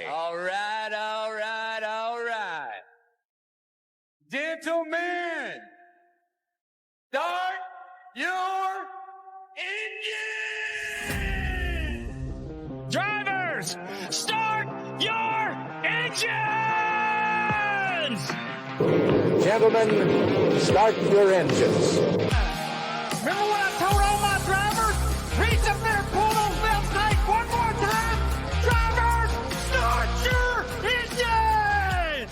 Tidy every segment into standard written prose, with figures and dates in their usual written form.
All right. Gentlemen, start your engine! Drivers, start your engines! Gentlemen, start your engines. Remember what I told all my drivers? Reach up there and pull those belts tight one more time. Drivers, start your engines!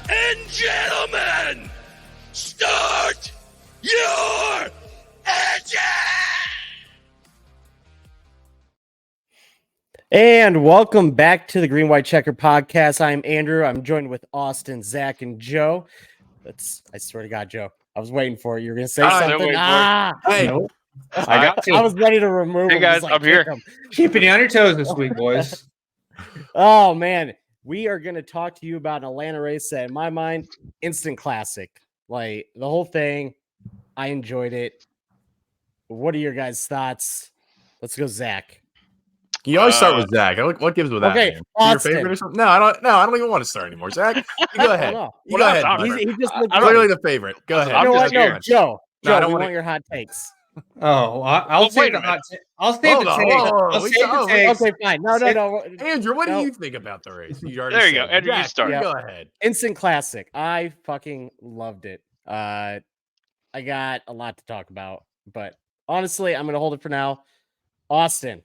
And gentlemen, start your engines! And welcome back to the Green White Checker Podcast. I'm Andrew. I'm joined with Austin, Zach, and Joe. I swear to God, Joe, I was waiting for it. You were going to say something. Hey, Nope. I got to. I was ready to remove Hey him. guys, Just, I'm here. kick him. Keeping you on your toes this week, boys. Oh, man. We are going to talk to you about an Atlanta race that, in my mind, instant classic. Like, the whole thing, I enjoyed it. What are your guys' thoughts? Let's go, Zach. You always start with Zach. What gives with that? Okay, man? Austin. Your favorite or something? No, I don't even want to start anymore. Zach, you go ahead. No. You go ahead. He bud. just looked Clearly the favorite. Go ahead. You know what? Just No, go. Joe. No, I don't we wanna- want your hot takes. Oh, I'll save the hot take. I'll save Hold the on, take. hold on, I'll we save the go. take. Okay, fine. No. Andrew, what No. do you think about the race? You already There you said. go. Andrew, you Zach, start. Go ahead. Instant classic. I fucking loved it. I got a lot to talk about, but honestly, I'm gonna hold it for now. Austin,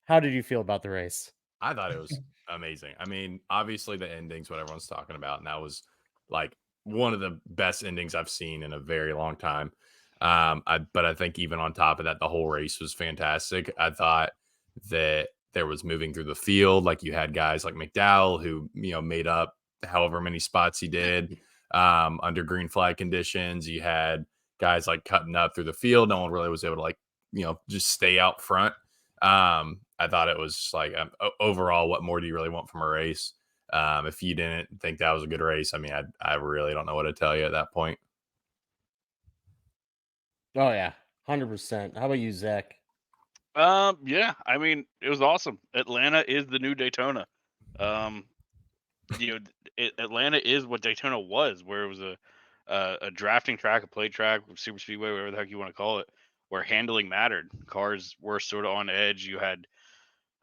how did you feel about the race? I thought it was amazing. I mean, obviously the ending's what everyone's talking about, and that was like one of the best endings I've seen in a very long time. But I think even on top of that, the whole race was fantastic. I thought that there was moving through the field. Like you had guys like McDowell who, made up however many spots he did under green flag conditions. You had guys like cutting up through the field. No one really was able to just stay out front. I thought it was like overall, what more do you really want from a race? If you didn't think that was a good race, I mean, I really don't know what to tell you at that point. Oh yeah, 100%. How about you, Zach? Yeah, I mean, it was awesome. Atlanta is the new Daytona. Atlanta is what Daytona was, where it was a drafting track, a plate track, super speedway, whatever the heck you want to call it, where handling mattered. Cars were sort of on edge. You had,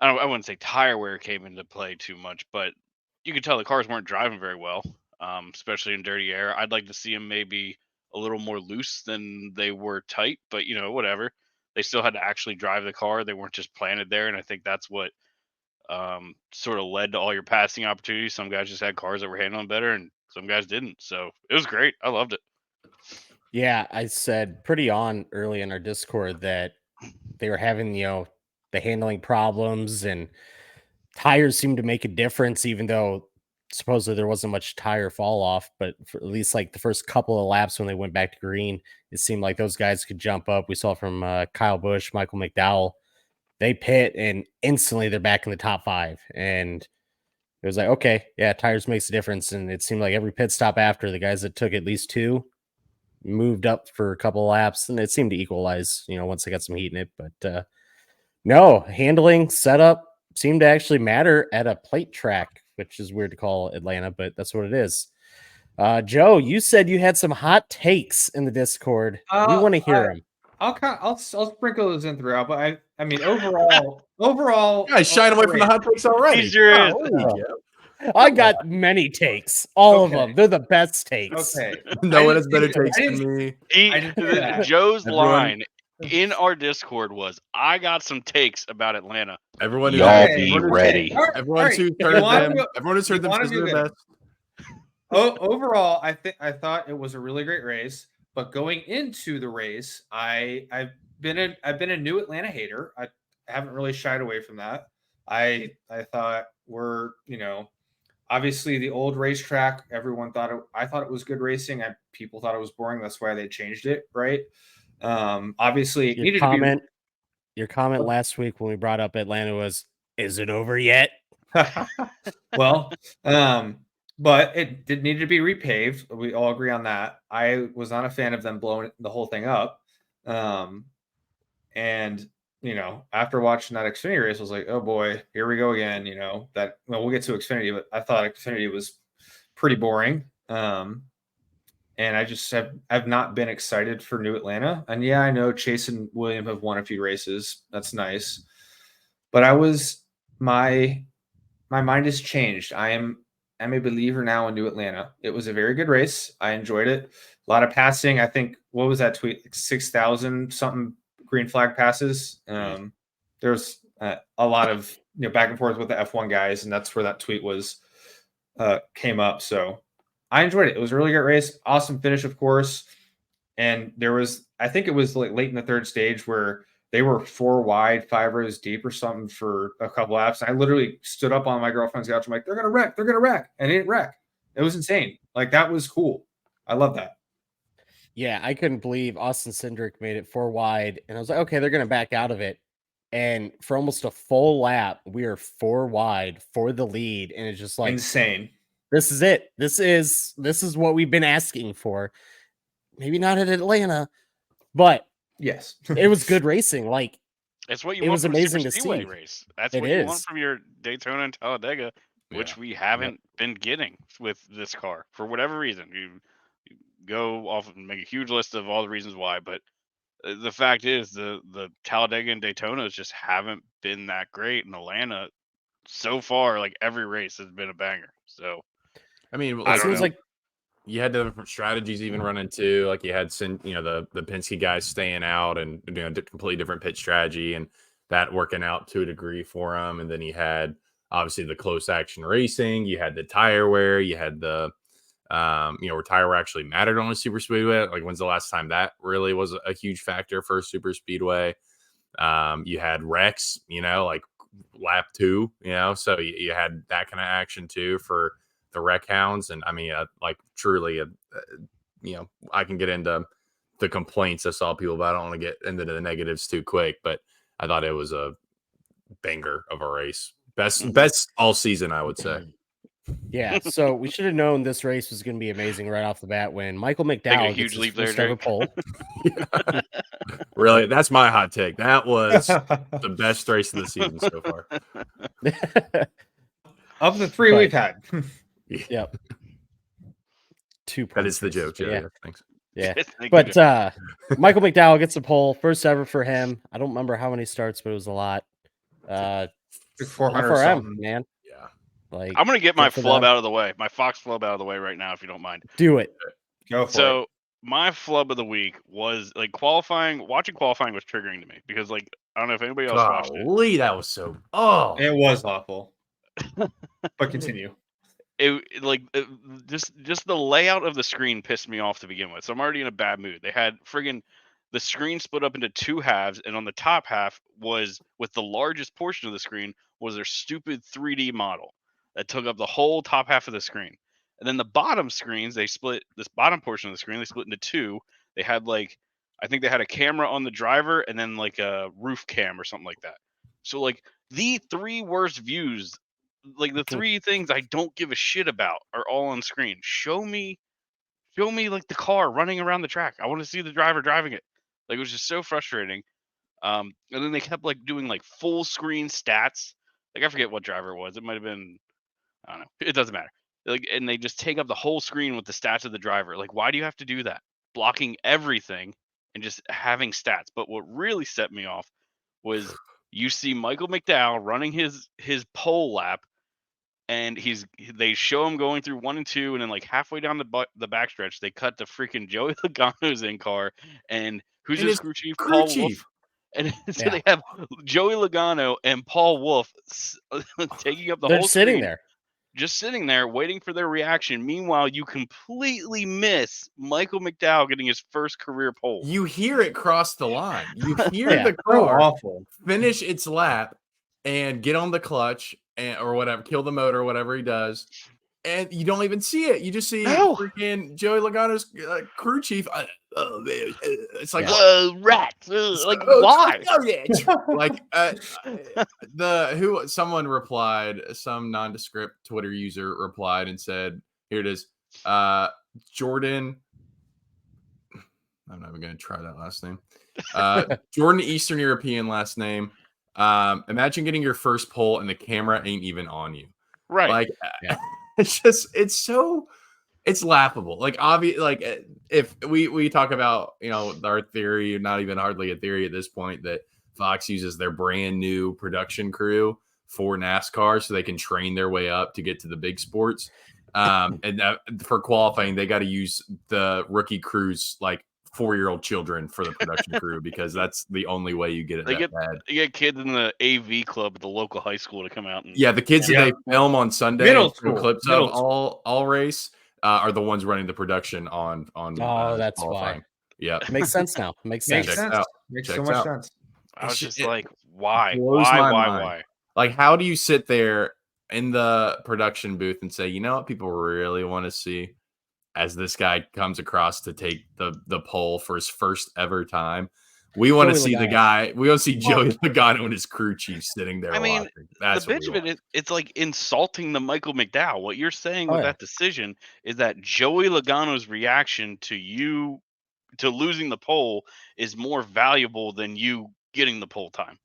I wouldn't say tire wear came into play too much, but you could tell the cars weren't driving very well, especially in dirty air. I'd like to see them maybe a little more loose than they were tight, but whatever. They still had to actually drive the car. They weren't just planted there, and I think that's what sort of led to all your passing opportunities. Some guys just had cars that were handling better, and some guys didn't. So it was great. I loved it. Yeah, I said pretty on early in our Discord that they were having, the handling problems and tires seemed to make a difference, even though supposedly there wasn't much tire fall off. But for at least like the first couple of laps when they went back to green, it seemed like those guys could jump up. We saw from Kyle Busch, Michael McDowell, they pit and instantly they're back in the top 5. And it was like, okay, yeah, tires makes a difference. And it seemed like every pit stop after, the guys that took at least 2 moved up for a couple of laps, and it seemed to equalize, once they got some heat in it. But no, handling, setup seemed to actually matter at a plate track, which is weird to call Atlanta, but that's what it is. Joe, you said you had some hot takes in the Discord. We want to hear them. I'll sprinkle those in throughout, but I mean overall, Guys, shying away from the hot takes already. I got many takes, all of them. They're the best takes. Okay, No one has better takes than me. Joe's line in our Discord was, "I got some takes about Atlanta." Everyone be ready. Everyone who's heard them. Everyone who's heard them says they're the best. Overall, I thought it was a really great race. But going into the race, I've been a new Atlanta hater. I haven't really shied away from that. I thought we're obviously the old racetrack. Everyone I thought it was good racing. People thought it was boring. That's why they changed it, right? Obviously, it needed to be. Your comment last week when we brought up Atlanta was, "Is it over yet?" Well, but it did need to be repaved. We all agree on that. I was not a fan of them blowing the whole thing up. And after watching that Xfinity race, I was like, oh boy, here we go again. We'll get to Xfinity, but I thought Xfinity was pretty boring. And I just I've not been excited for New Atlanta. And yeah, I know Chase and William have won a few races. That's nice. But my mind has changed. I'm a believer now in New Atlanta. It was a very good race. I enjoyed it. A lot of passing. I think, what was that tweet? Like 6,000 something green flag passes. There's a lot of back and forth with the F1 guys, and that's where that tweet came up. So I enjoyed it. It was a really great race. Awesome finish, of course. And I think it was like late in the third stage where they were 4 wide, 5 rows deep or something for a couple laps. And I literally stood up on my girlfriend's couch. I'm like, they're going to wreck. They're going to wreck. And they didn't wreck. It was insane. Like, that was cool. I love that. Yeah, I couldn't believe Austin Cindric made it 4 wide. And I was like, okay, they're going to back out of it. And for almost a full lap, we are 4 wide for the lead. And it's just like, insane. This is it. This is what we've been asking for. Maybe not at Atlanta, but yes, it was good racing. Like, it's what you it want was from amazing a to Speedway see. race. That's It what you want is. from your Daytona and Talladega, which we haven't been getting with this car for whatever reason. You go off and make a huge list of all the reasons why, but the fact is the Talladega and Daytonas just haven't been that great. In Atlanta, so far, like every race has been a banger. So, I mean, it seems like you had different strategies even running too. Like you had the Penske guys staying out and doing a completely different pit strategy, and that working out to a degree for them. And then you had obviously the close action racing. You had the tire wear. You had the where tire wear actually mattered on a super speedway. Like, when's the last time that really was a huge factor for a super speedway? You had wrecks, like lap 2, so you had that kind of action too for the wreck hounds. And I mean, truly, I can get into the complaints I saw people, but I don't want to get into the negatives too quick. But I thought it was a banger of a race. Best all season, I would say. Yeah, so we should have known this race was going to be amazing right off the bat when Michael McDowell gets his first ever pole. Really, that's my hot take. That was the best race of the season so far. Of the 3 we've had. Yep. 2 points. That is the joke. Yeah. Thanks. Yeah. But Michael McDowell gets a pole, first ever for him. I don't remember how many starts, but it was a lot. 400 or something, man. Yeah. Like, I'm gonna get my flub out of the way, my Fox flub out of the way right now, if you don't mind. Do it. Go for it. So my flub of the week was like qualifying. Watching qualifying was triggering to me because, like, I don't know if anybody else watched it. That was so. It was awful. But continue. Just the layout of the screen pissed me off to begin with. So I'm already in a bad mood. They had the screen split up into 2 halves, and on the top half was, with the largest portion of the screen, was their stupid 3D model that took up the whole top half of the screen. And then the bottom screens, they split this bottom portion of the screen, they split into 2. They had I think they had a camera on the driver and then like a roof cam or something like that. So like the 3 worst views, like the 3 things I don't give a shit about, are all on screen. Show me like the car running around the track. I want to see the driver driving it. Like, it was just so frustrating. And then they kept doing full screen stats. Like, I forget what driver it was. It might have been, I don't know. It doesn't matter. And they just take up the whole screen with the stats of the driver. Like, why do you have to do that? Blocking everything and just having stats. But what really set me off was you see Michael McDowell running his pole lap, and they show him going through 1 and 2, and then halfway down the backstretch, they cut to freaking Joey Logano's in car, and who's his crew chief? Paul Wolf. And so they have Joey Logano and Paul Wolf taking up the whole sitting screen, there. just sitting there waiting for their reaction. Meanwhile, you completely miss Michael McDowell getting his first career pole. You hear it cross the line. You hear the car finish its lap and get on the clutch or whatever, kill the motor, whatever he does, and you don't even see it. You just see freaking Joey Logano's crew chief. Oh man, it's like rats. Why? Someone replied, some nondescript Twitter user replied and said, "Here it is, Jordan." I'm not even going to try that last name. Jordan, Eastern European last name. Imagine getting your first pole and the camera ain't even on you. Right. Like, Yeah. it's laughable. Like, obvious. Like, if we talk about, our theory, not even hardly a theory at this point, that Fox uses their brand new production crew for NASCAR so they can train their way up to get to the big sports. And for qualifying, they got to use the rookie crews, like 4-year-old children, for the production crew, because that's the only way you get it bad. You get kids in the AV club at the local high school to come out. And Yeah, the kids that they film on Sunday, Middle and show school. clips Middle of all race, are the ones running the production on. That's qualifying. why. Yeah, Makes sense now. Makes sense. Makes sense. out. Makes so Checks much out. sense. I was just It like, why? blows my mind. Why? Like, how do you sit there in the production booth and say, you know what people really want to see, as this guy comes across to take the pole for his first ever time? We want to see the guy. We want to see Joey Logano and his crew chief sitting there. I mean, watching. That's the bitch of it is, it's like insulting the Michael McDowell. What you're saying with that decision is that Joey Logano's reaction to losing the pole is more valuable than you getting the pole time.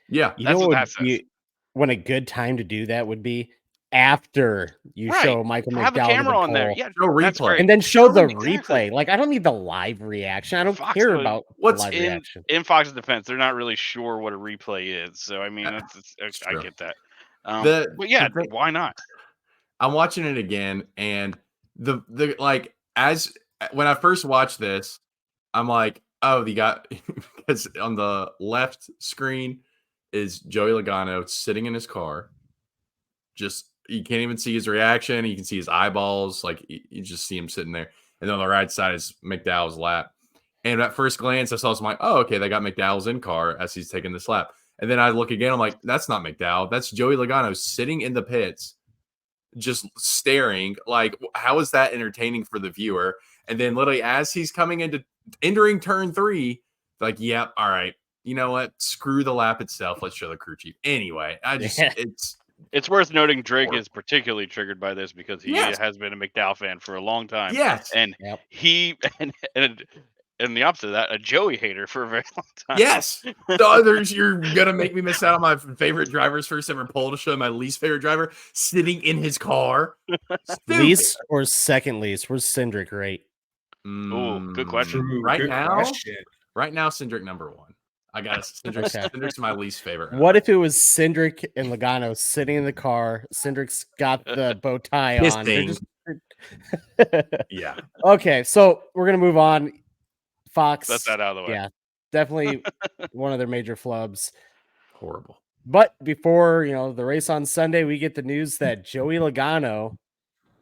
Yeah, You That's know what what that would says. be, when a good time to do that would be after you show Michael McDowell Have a camera on there. pole, Yeah, show that's replay. great. and then show the Exactly. replay. Like, I don't need the live reaction. I don't Fox care would- about What's the live reaction. In Fox's defense, they're not really sure what a replay is. So I mean, I true. get that. But why not? I'm watching it again, and the like, as when I first watched this, I'm like, oh, because on the left screen is Joey Logano sitting in his car. Just, you can't even see his reaction. You can see his eyeballs. Like, you just see him sitting there. And then on the right side is McDowell's lap. And at first glance, I saw some, like, oh, okay, they got McDowell's in car as he's taking this lap. And then I look again, I'm like, that's not McDowell. That's Joey Logano sitting in the pits, just staring. Like, how is that entertaining for the viewer? And then literally as he's entering turn 3, like, yep, all right, you know what? Screw the lap itself. Let's show the crew chief. Anyway, It's worth noting Drake is particularly triggered by this because he has been a McDowell fan for a long time. Yes. And he and the opposite of that, a Joey hater for a very long time. Yes. The others, you're gonna make me miss out on my favorite driver's first ever pole to show my least favorite driver sitting in his car. Least or second least? Where's Cindric rate? Oh, good question. Right now, Cindric number 1. I got Cindric's my least favorite. What if it was Cindric and Logano sitting in the car? Cindric's got the bow tie on. Yeah. Okay, so we're gonna move on. Fox. Let that out of the way. Yeah, definitely one of their major flubs. Horrible. But before the race on Sunday, we get the news that Joey Logano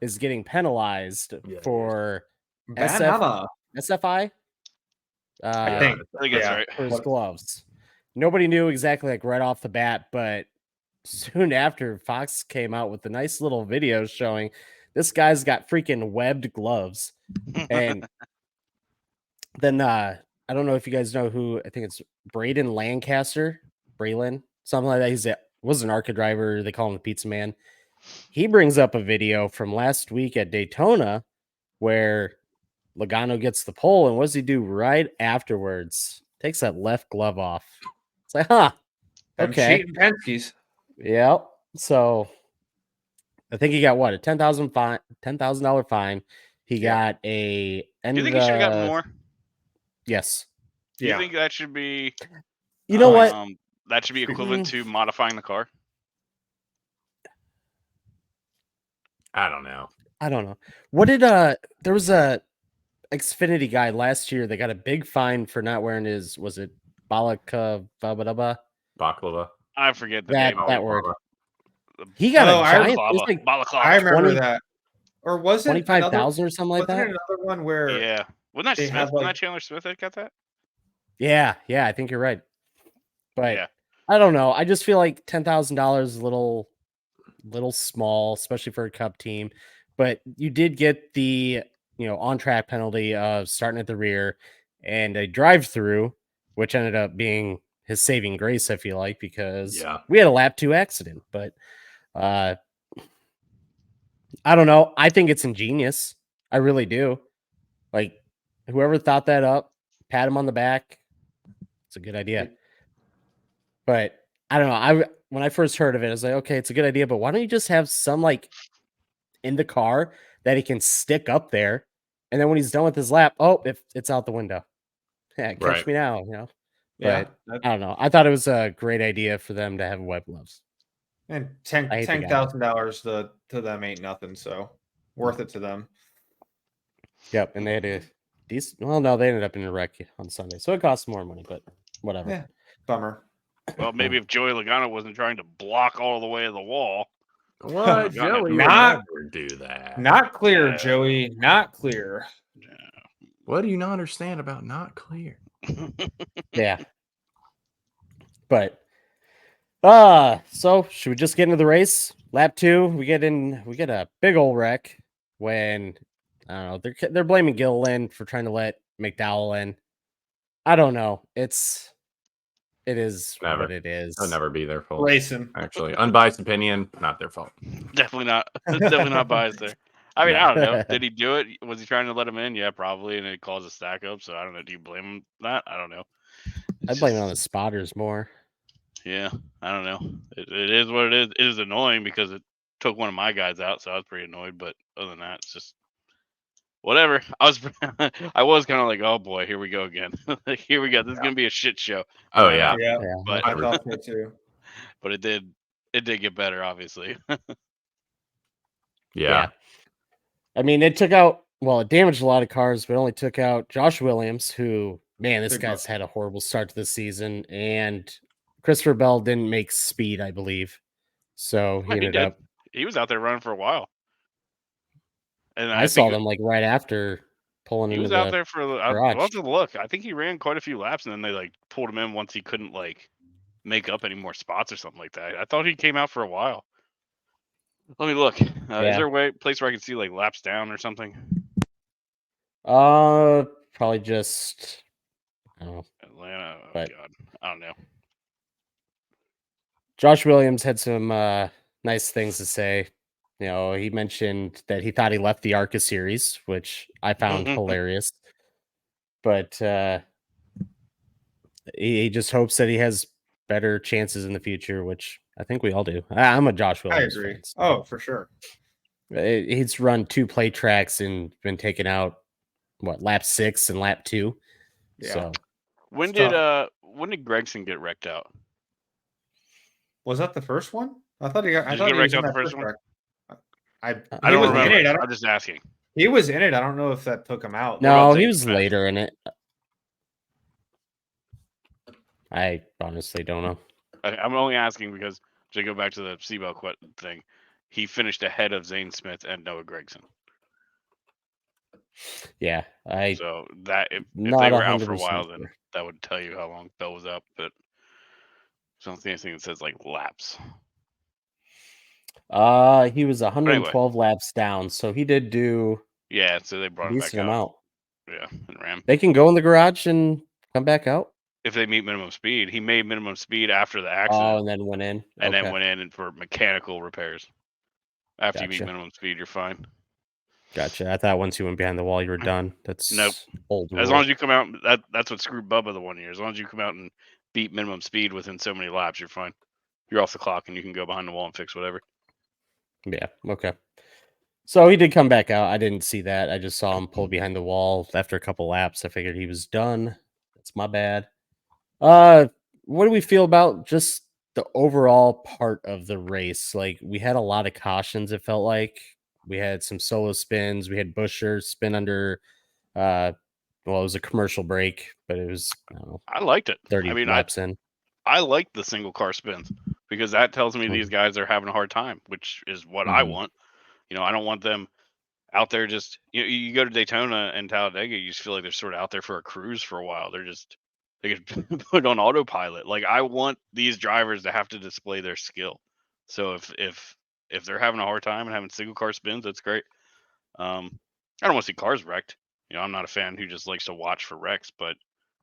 is getting penalized for SFI. I think that's right. For his gloves. Nobody knew exactly, like, right off the bat, but soon after, Fox came out with a nice little video showing this guy's got freaking webbed gloves. And then I don't know if you guys know who, I think it's Braylon, something like that. Was an ARCA driver. They call him the Pizza Man. He brings up a video from last week at Daytona where Logano gets the pole, and what does he do right afterwards? Takes that left glove off. It's like, okay. Cheating Penske's. Yep. So I think he got what, a $10,000 fine. He got a. Do you think he should have gotten more? Yes. Do you think that should be? You know what? That should be equivalent to modifying the car. I don't know. What did there was a Xfinity guy last year that got a big fine for not wearing his, was it baklava? I forget the name of that it. word. He got a giant. Balaclava. I remember that. Or was it 25,000 or something like that? Wasn't another one where? Yeah, wasn't that they Smith? have, Wasn't that Chandler Smith that got that? Yeah, I think you're right. But I don't know. I just feel like $10,000 is a little small, especially for a Cup team. But you did get the on track penalty of starting at the rear and a drive through, which ended up being his saving grace, I feel like, because we had a lap 2 accident. But I don't know. I think it's ingenious. I really do. Like, whoever thought that up, pat him on the back. It's a good idea. But I don't know. When I first heard of it, I was like, okay, it's a good idea, but why don't you just have some like in the car that he can stick up there, and then when he's done with his lap, it's out the window. Yeah, catch Right. me now, you know. Yeah, But I don't know. I thought it was a great idea for them to have web gloves. and I hate the guy. $10,000 to them ain't nothing, so worth it to them. Yep, and they had a decent. Well, no, they ended up in a wreck on Sunday, so it cost more money, but whatever. Yeah, bummer. Well, maybe if Joey Logano wasn't trying to block all the way to the wall. What? Joey would Not- never do that. Not clear, Yeah. Joey. Not clear. What do you not understand about not clear? Yeah. But so should we just get into the race? Lap 2, we get a big old wreck when I don't know, they're blaming Gilliland for trying to let McDowell in. I don't know. It is Never. what it is. It'll never be their fault. Racing. Actually, unbiased opinion, not their fault. Definitely not biased there. I mean, I don't know. Did he do it? Was he trying to let him in? Yeah, probably, and it caused a stack up. So I don't know. Do you blame him for that? I don't know. I blame it on the spotters more. Yeah, I don't know. It is what it is. It is annoying because it took one of my guys out, so I was pretty annoyed. But other than that, it's just whatever. I was kind of like, oh boy, here we go again. Here we go. This is gonna be a shit show. Oh yeah. Yeah, But I thought so too. but it did get better, obviously. Yeah. I mean, it damaged a lot of cars, but only took out Josh Williams, who, man, this Big guy's had a horrible start to the season, and Christopher Bell didn't make speed, I believe. So he ended up. He was out there running for a while. And I saw them like right after pulling he into was the out there for I'll garage. have to look. I think he ran quite a few laps, and then they like pulled him in once he couldn't like make up any more spots or something like that. I thought he came out for a while. Let me look. Is there a place where I can see like laps down or something? Probably just I don't know. Atlanta. Oh But- God, I don't know. Josh Williams had some nice things to say. You know, he mentioned that he thought he left the ARCA series, which I found hilarious. But he just hopes that he has better chances in the future, which I think we all do. I'm a Josh I Williams agree. fan. So Oh, for sure. he's run 2 play tracks and been taken out, lap 6 and lap 2. Yeah. So When Stop. did Gregson get wrecked out? Was that the first one? I thought he got. I Did he thought get he was wrecked in out the that first one? wreck. I He don't was remember. in it. I'm just asking. He was in it. I don't know if that took him out. no, about he Zane was Smith? later in it. I honestly don't know. I'm only asking because to go back to the Seabell thing, he finished ahead of Zane Smith and Noah Gregson. Yeah, So that if not they were out for a 100% while, then sure. that would tell you how long Bell was up. But I don't see anything that says like laps. He was 112 laps down, so he did do Yeah, so they a brought him back decent out. amount. Yeah, and ran. They can go in the garage and come back out. If they meet minimum speed, he made minimum speed after the Oh, accident, and then went in. and then Okay. went in and for mechanical repairs. After you Gotcha. meet minimum speed, you're fine. Gotcha. I thought once you went behind the wall, you were done. That's Nope. old As rule. long as you come out, that's what screwed Bubba the one year. As long as you come out and beat minimum speed within so many laps, you're fine. You're off the clock and you can go behind the wall and fix whatever. Yeah. Okay. So he did come back out. I didn't see that. I just saw him pull behind the wall after a couple laps. I figured he was done. That's my bad. What do we feel about just the overall part of the race? Like, we had a lot of cautions, it felt like. We had some solo spins. We had Busher spin under it was a commercial break, but it was, I don't know, I liked it. 30 I mean, laps in. I like the single car spins because that tells me these guys are having a hard time, which is what I Mhm. want. You know, I don't want them out there just you go to Daytona and Talladega, you just feel like they're sort of out there for a cruise for a while. They get put on autopilot. Like, I want these drivers to have to display their skill. So if they're having a hard time and having single car spins, that's great. I don't want to see cars wrecked. You know, I'm not a fan who just likes to watch for wrecks, but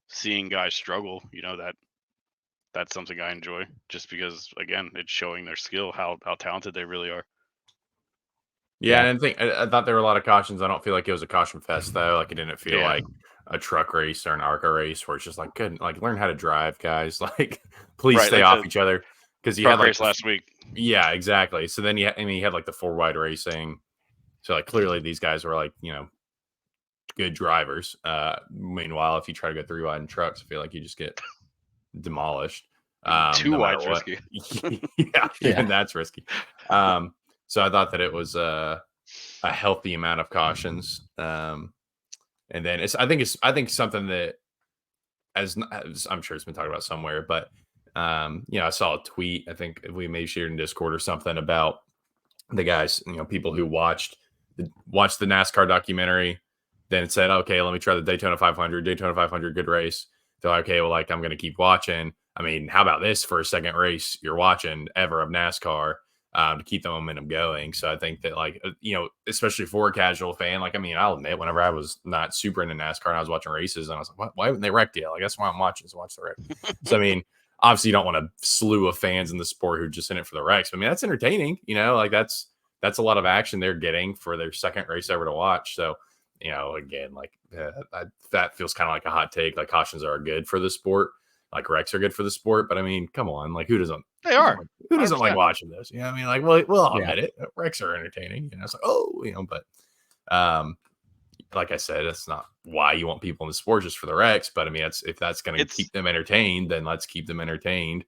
seeing guys struggle, you know, that's something I enjoy just because, again, it's showing their skill, how talented they really are. Yeah, and I thought there were a lot of cautions. I don't feel like it was a caution fest though. Like, it didn't feel Yeah. like a truck race or an ARCA race where it's just like, good, like learn how to drive, guys. Like, please Right, stay like off the each other because you truck had like race last week. yeah, exactly. So then you had like the 4 wide racing. So like clearly these guys were like, good drivers. Meanwhile, if you try to go 3 wide in trucks, I feel like you just get demolished. 2 no matter wide's what. risky. Yeah, Yeah. even that's risky. So I thought that it was a healthy amount of cautions. And then I think something that as I'm sure it's been talked about somewhere, but I saw a tweet. I think we may share in Discord or something about the guys, people who watched the NASCAR documentary, then said, okay, let me try the Daytona 500, good race. They're like, okay, well, like I'm going to keep watching. I mean, how about this for a second race you're watching ever of NASCAR to keep the momentum going? So I think that, like, especially for a casual fan, like, I mean, I'll admit, whenever I was not super into NASCAR and I was watching races, and I was like, why haven't they wrecked yet? Like, that's why I'm watching, so watch the wreck. So, I mean, obviously you don't want a slew of fans in the sport who are just in it for the wrecks. But, I mean, that's entertaining, like that's a lot of action they're getting for their second race ever to watch. So, again, like that feels kind of like a hot take. Like, cautions are good for the sport. Like, wrecks are good for the sport. But I mean, come on, like who doesn't? They are. Who doesn't like 100%. watching this? I mean, like, well, I'll Yeah. admit it. Wrecks are entertaining. It's like, but like I said, that's not why you want people in the sport, just for the wrecks. But I mean, if that's going to keep them entertained, then let's keep them entertained.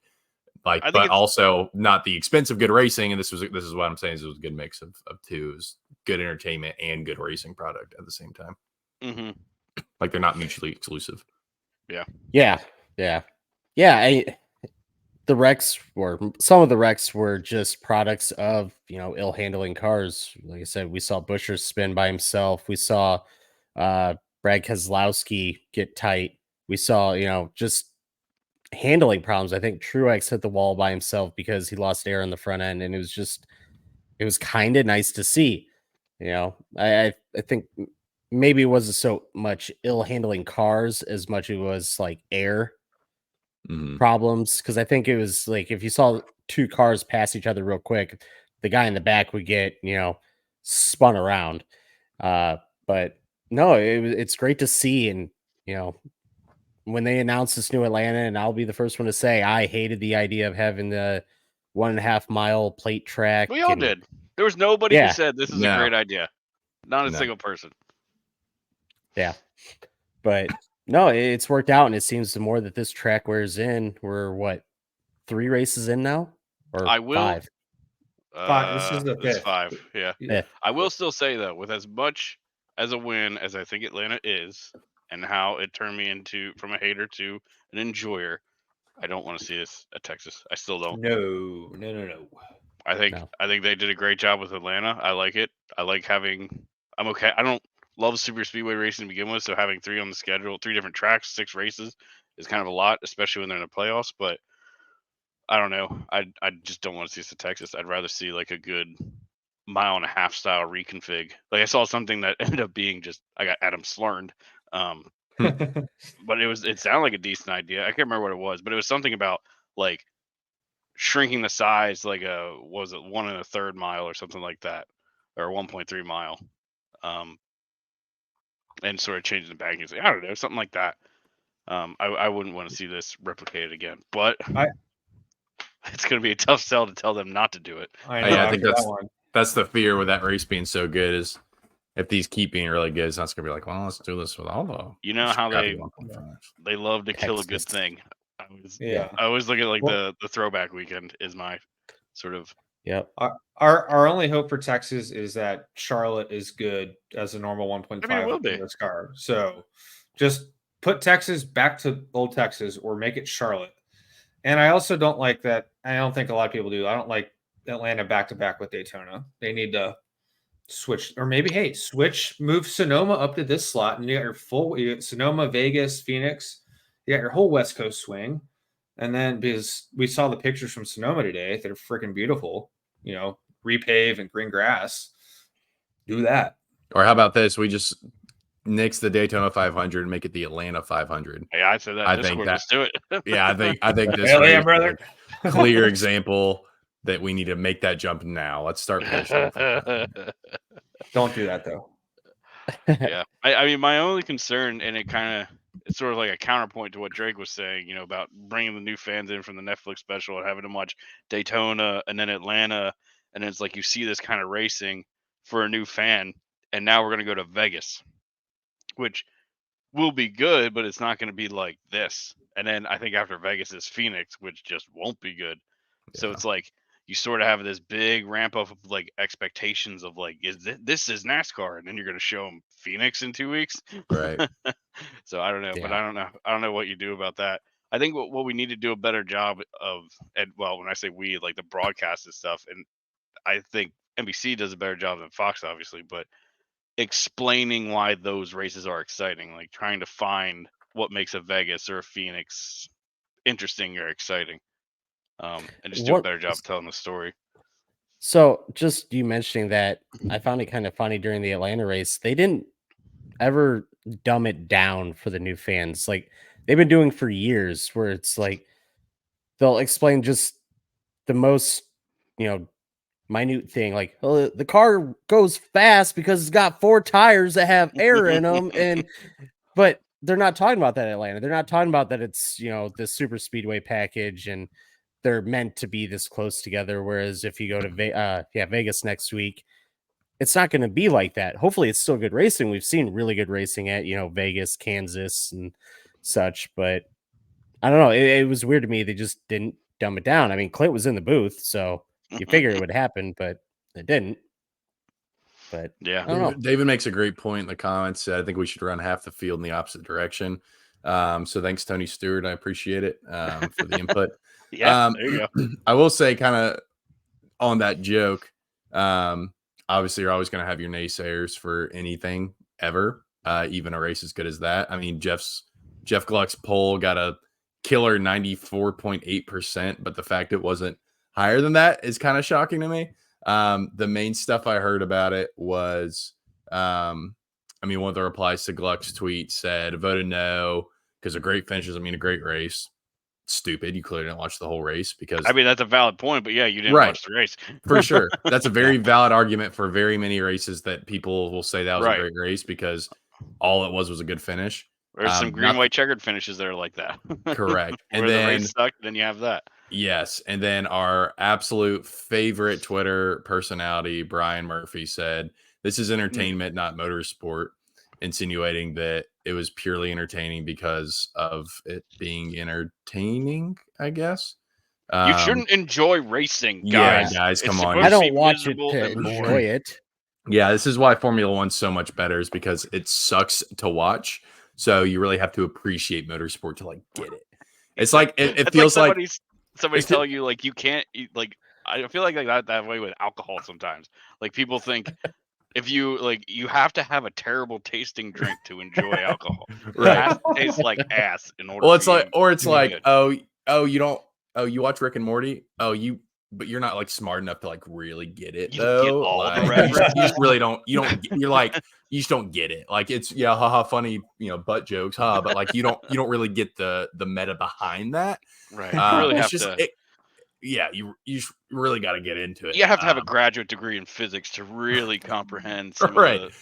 Like, but also not the expense of good racing. And this is what I'm saying, is it was a good mix of two. It was good entertainment and good racing product at the same time. Mm-hmm. Like, they're not mutually exclusive. Yeah. Some of the wrecks were just products of ill handling cars. Like I said, we saw Buescher spin by himself. We saw Brad Keselowski get tight. We saw just handling problems. I think Truex hit the wall by himself because he lost air in the front end, and it was kind of nice to see. I think maybe it wasn't so much ill handling cars as much as it was like air problems, because I think it was like if you saw 2 cars pass each other real quick, the guy in the back would get spun around. But no, it's great to see. And when they announced this new Atlanta, and I'll be the first one to say I hated the idea of having the 1.5 mile plate track. We all did. There was nobody who said this is a great idea. Not a single person. Yeah. But no, it's worked out, and it seems the more that this track wears in, we're 3 races in now? Or I will 5? 5. This is the 5th. 5. Yeah. Fifth. I will still say, though, with as much as a win as I think Atlanta is, and how it turned me from a hater to an enjoyer, I don't want to see this at Texas. I still don't. No. I think they did a great job with Atlanta. I like it. I'm okay. I don't love super speedway racing to begin with, so having 3 on the schedule, 3 different tracks, 6 races is kind of a lot, especially when they're in the playoffs. But I don't know. I just don't want to see this at Texas. I'd rather see like a good 1.5 mile style reconfig. Like, I saw something that ended up being I got Adam slurned. But it sounded like a decent idea. I can't remember what it was, but it was something about like shrinking the size, like was it 1 1/3 mile or something like that, or 1.3 mile, and sort of changing the bagging. I don't know, something like that. I wouldn't want to see this replicated again, but it's going to be a tough sell to tell them not to do it. I think that's the fear with that race being so good, is if these keep being really good, it's not going to be like, well, let's do this with all the. How they love to kill a good thing. I always look at like the throwback weekend is my sort of. Yep. Our only hope for Texas is that Charlotte is good as a normal 1.5. I mean, it will be. This car. So just put Texas back to old Texas, or make it Charlotte. And I also don't like that. I don't think a lot of people do. I don't like Atlanta back to back with Daytona. They need to switch, or maybe move Sonoma up to this slot, and you got Sonoma, Vegas, Phoenix. You got your whole West Coast swing. And then, because we saw the pictures from Sonoma today, they're freaking beautiful. Repave and green grass. Do that. Or how about this? We just nix the Daytona 500 and make it the Atlanta 500. Yeah, I said that. I think let's do it. Yeah, I think this Hell yeah, is brother. a clear example that we need to make that jump now. Let's start pushing. Don't do that though. Yeah, I mean, my only concern, and it's sort of like a counterpoint to what Drake was saying, about bringing the new fans in from the Netflix special and having them watch Daytona and then Atlanta, and then it's like you see this kind of racing for a new fan, and now we're gonna go to Vegas, which will be good, but it's not gonna be like this. And then I think after Vegas is Phoenix, which just won't be good. So Yeah. it's like you sort of have this big ramp up of like expectations of like, this is NASCAR, and then you're going to show them Phoenix in 2 weeks. Right. So I don't know, but Yeah. I don't know what you do about that. I think what we need to do a better job of, and well, when I say we, like the broadcast and stuff, and I think NBC does a better job than Fox, obviously, but explaining why those races are exciting, like trying to find what makes a Vegas or a Phoenix interesting or exciting, and just do a What better job of telling the story. So just you mentioning that, I found it kind of funny during the Atlanta race. They didn't ever dumb it down for the new fans. Like they've been doing for years, where it's like they'll explain just the most, you know, minute thing. Like, oh, the car goes fast because it's got 4 tires that have air in them, but they're not talking about that in Atlanta. They're not talking about that it's, the super speedway package and they're meant to be this close together. Whereas if you go to Vegas next week, it's not going to be like that. Hopefully it's still good racing. We've seen really good racing at, Vegas, Kansas and such, but I don't know. It was weird to me. They just didn't dumb it down. I mean, Clint was in the booth, so you figure it would happen, but it didn't. But Yeah. I don't know. David makes a great point in the comments. I think we should run half the field in the opposite direction. So thanks, Tony Stewart. I appreciate it for the input. Yeah, there you go. I will say, kind of on that joke, obviously you're always going to have your naysayers for anything ever, even a race as good as that. I mean, Jeff Gluck's poll got a killer 94.8%, but the fact it wasn't higher than that is kind of shocking to me. The main stuff I heard about it was, one of the replies to Gluck's tweet said, voted no because a great finish doesn't mean a great race. Stupid. You clearly didn't watch the whole race because I mean, that's a valid point, but yeah, you didn't Right. watch the race. for sure. That's a very valid argument for very many races that people will say that was Right. a great race because all it was a good finish. There's some green, not- white checkered finishes that are like that. Correct. Where And the then race sucked, then you have that. yes, and then our absolute favorite Twitter personality, Brian Murphy, said, "This is entertainment, not motorsport," insinuating that it was purely entertaining because of it being entertaining, I guess. You shouldn't enjoy racing, yeah, guys. guys, It's come on. supposed I to be don't watch it miserable to and boring. enjoy it. Yeah, this is why Formula One's so much better, is because it sucks to watch. So you really have to appreciate motorsport to get it. It's like it It's feels like somebody's it's- telling you like you can't eat, like I feel like that way with alcohol sometimes. Like people think if you you have to have a terrible tasting drink to enjoy alcohol. It Right. has to taste like ass in order. Well, it's for like, you or it's to be like, good. you watch Rick and Morty? But you're not smart enough to really get it. You don't get though. all the You references. just really don't. You're you just don't get it. It's haha, funny, butt jokes, huh? But you don't really get the meta behind that. Right. You really have to. You really got to get into it. You have to have a graduate degree in physics to really comprehend some Right. of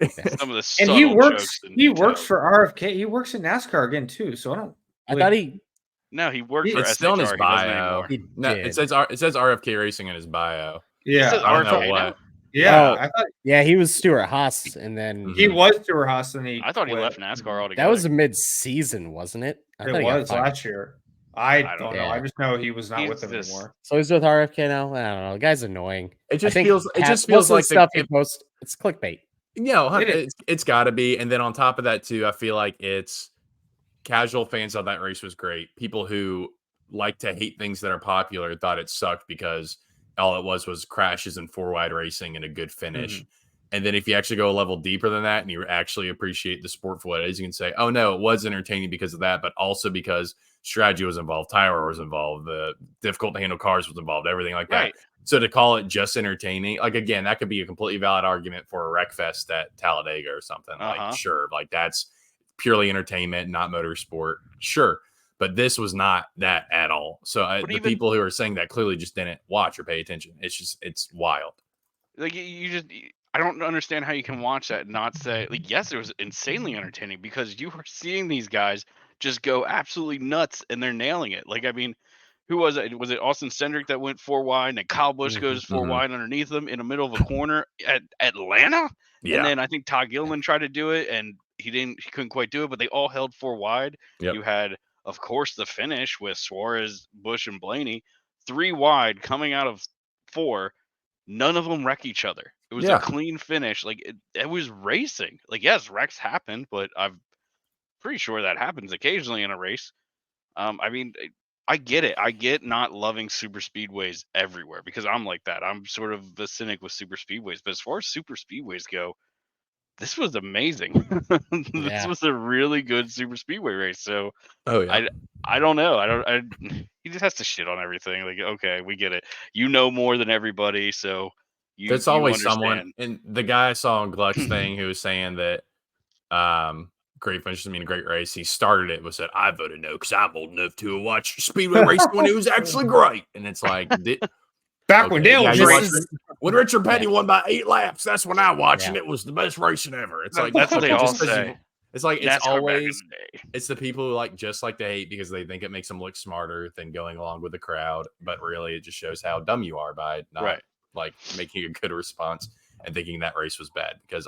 the And subtle he jokes works. and He works details. for RFK. He works in NASCAR again too. So I don't. I thought he No, he worked for It's SHR. still in his He doesn't bio. anymore. He No, did. it says RFK Racing in his bio. Yeah, It says I don't know RFK now? what. yeah. Oh. I thought Yeah, he was Stuart Haas, and then he was Stuart Haas, and he. I thought he quit. left NASCAR altogether. that was a mid-season, wasn't it? I thought It he got was fired. last year. I don't don't know. know. I just know he was not He's with them this- anymore. So he's with RFK now. I don't know. The guy's annoying. It just I think feels. It just most feels of the like stuff he posts. It's clickbait. It is. It's got to be. And then on top of that, too, I feel like it's casual fans thought that race was great. People who like to hate things that are popular thought it sucked because all it was crashes and 4-wide racing and a good finish. And then if you actually go a level deeper than that and you actually appreciate the sport for what it is, you can say, oh, no, it was entertaining because of that, but also because strategy was involved, tire was involved, the difficult to handle cars was involved, everything like that. Right. So to call it just entertaining, again, that could be a completely valid argument for a wreck fest at Talladega or something. Sure, that's purely entertainment, not motorsport. Sure. But this was not that at all. So the people who are saying that clearly just didn't watch or pay attention. It's wild. Like you just, I don't understand how you can watch that and not say, like, yes, it was insanely entertaining because you were seeing these guys just go absolutely nuts and they're nailing it. Like, I mean, who was it? Was it Austin Cindric that went 4 wide and then Kyle Busch goes 4 Mhm. wide underneath him in the middle of a corner at Atlanta? And Yeah. then I think Todd Gilliland tried to do it and he couldn't quite do it, but they all held 4 wide. Yep. You had, of course, the finish with Suarez, Busch, and Blaney, 3 wide coming out of 4. None of them wreck each other. It was Yeah. a clean finish. Like it was racing. Like, yes, wrecks happen, but I'm pretty sure that happens occasionally in a race. I mean, I get it. I get not loving super speedways everywhere because I'm like that. I'm sort of the cynic with super speedways. But as far as super speedways go, this was amazing. This Yeah. was a really good super speedway race. So Oh yeah. I don't know. He just has to shit on everything. Like, okay, we get it. You know more than everybody, so There's you always someone, understand. and the guy I saw on Gluck's thing who was saying that great finish doesn't mean a great race. He started it with said, I voted no because I'm old enough to watch Speedway racing when it was actually great. And it's like Back when okay, Dale yeah, was you racing. watched when Richard Petty won by 8 laps, that's when I watched, Yeah. and it was the best racing ever. It's like That's what they okay, all just 'cause say. it's like it's NASCAR back in always the day. it's the people who like just like to hate because they think it makes them look smarter than going along with the crowd. But really, it just shows how dumb you are by not Right. like making a good response and thinking that race was bad. Because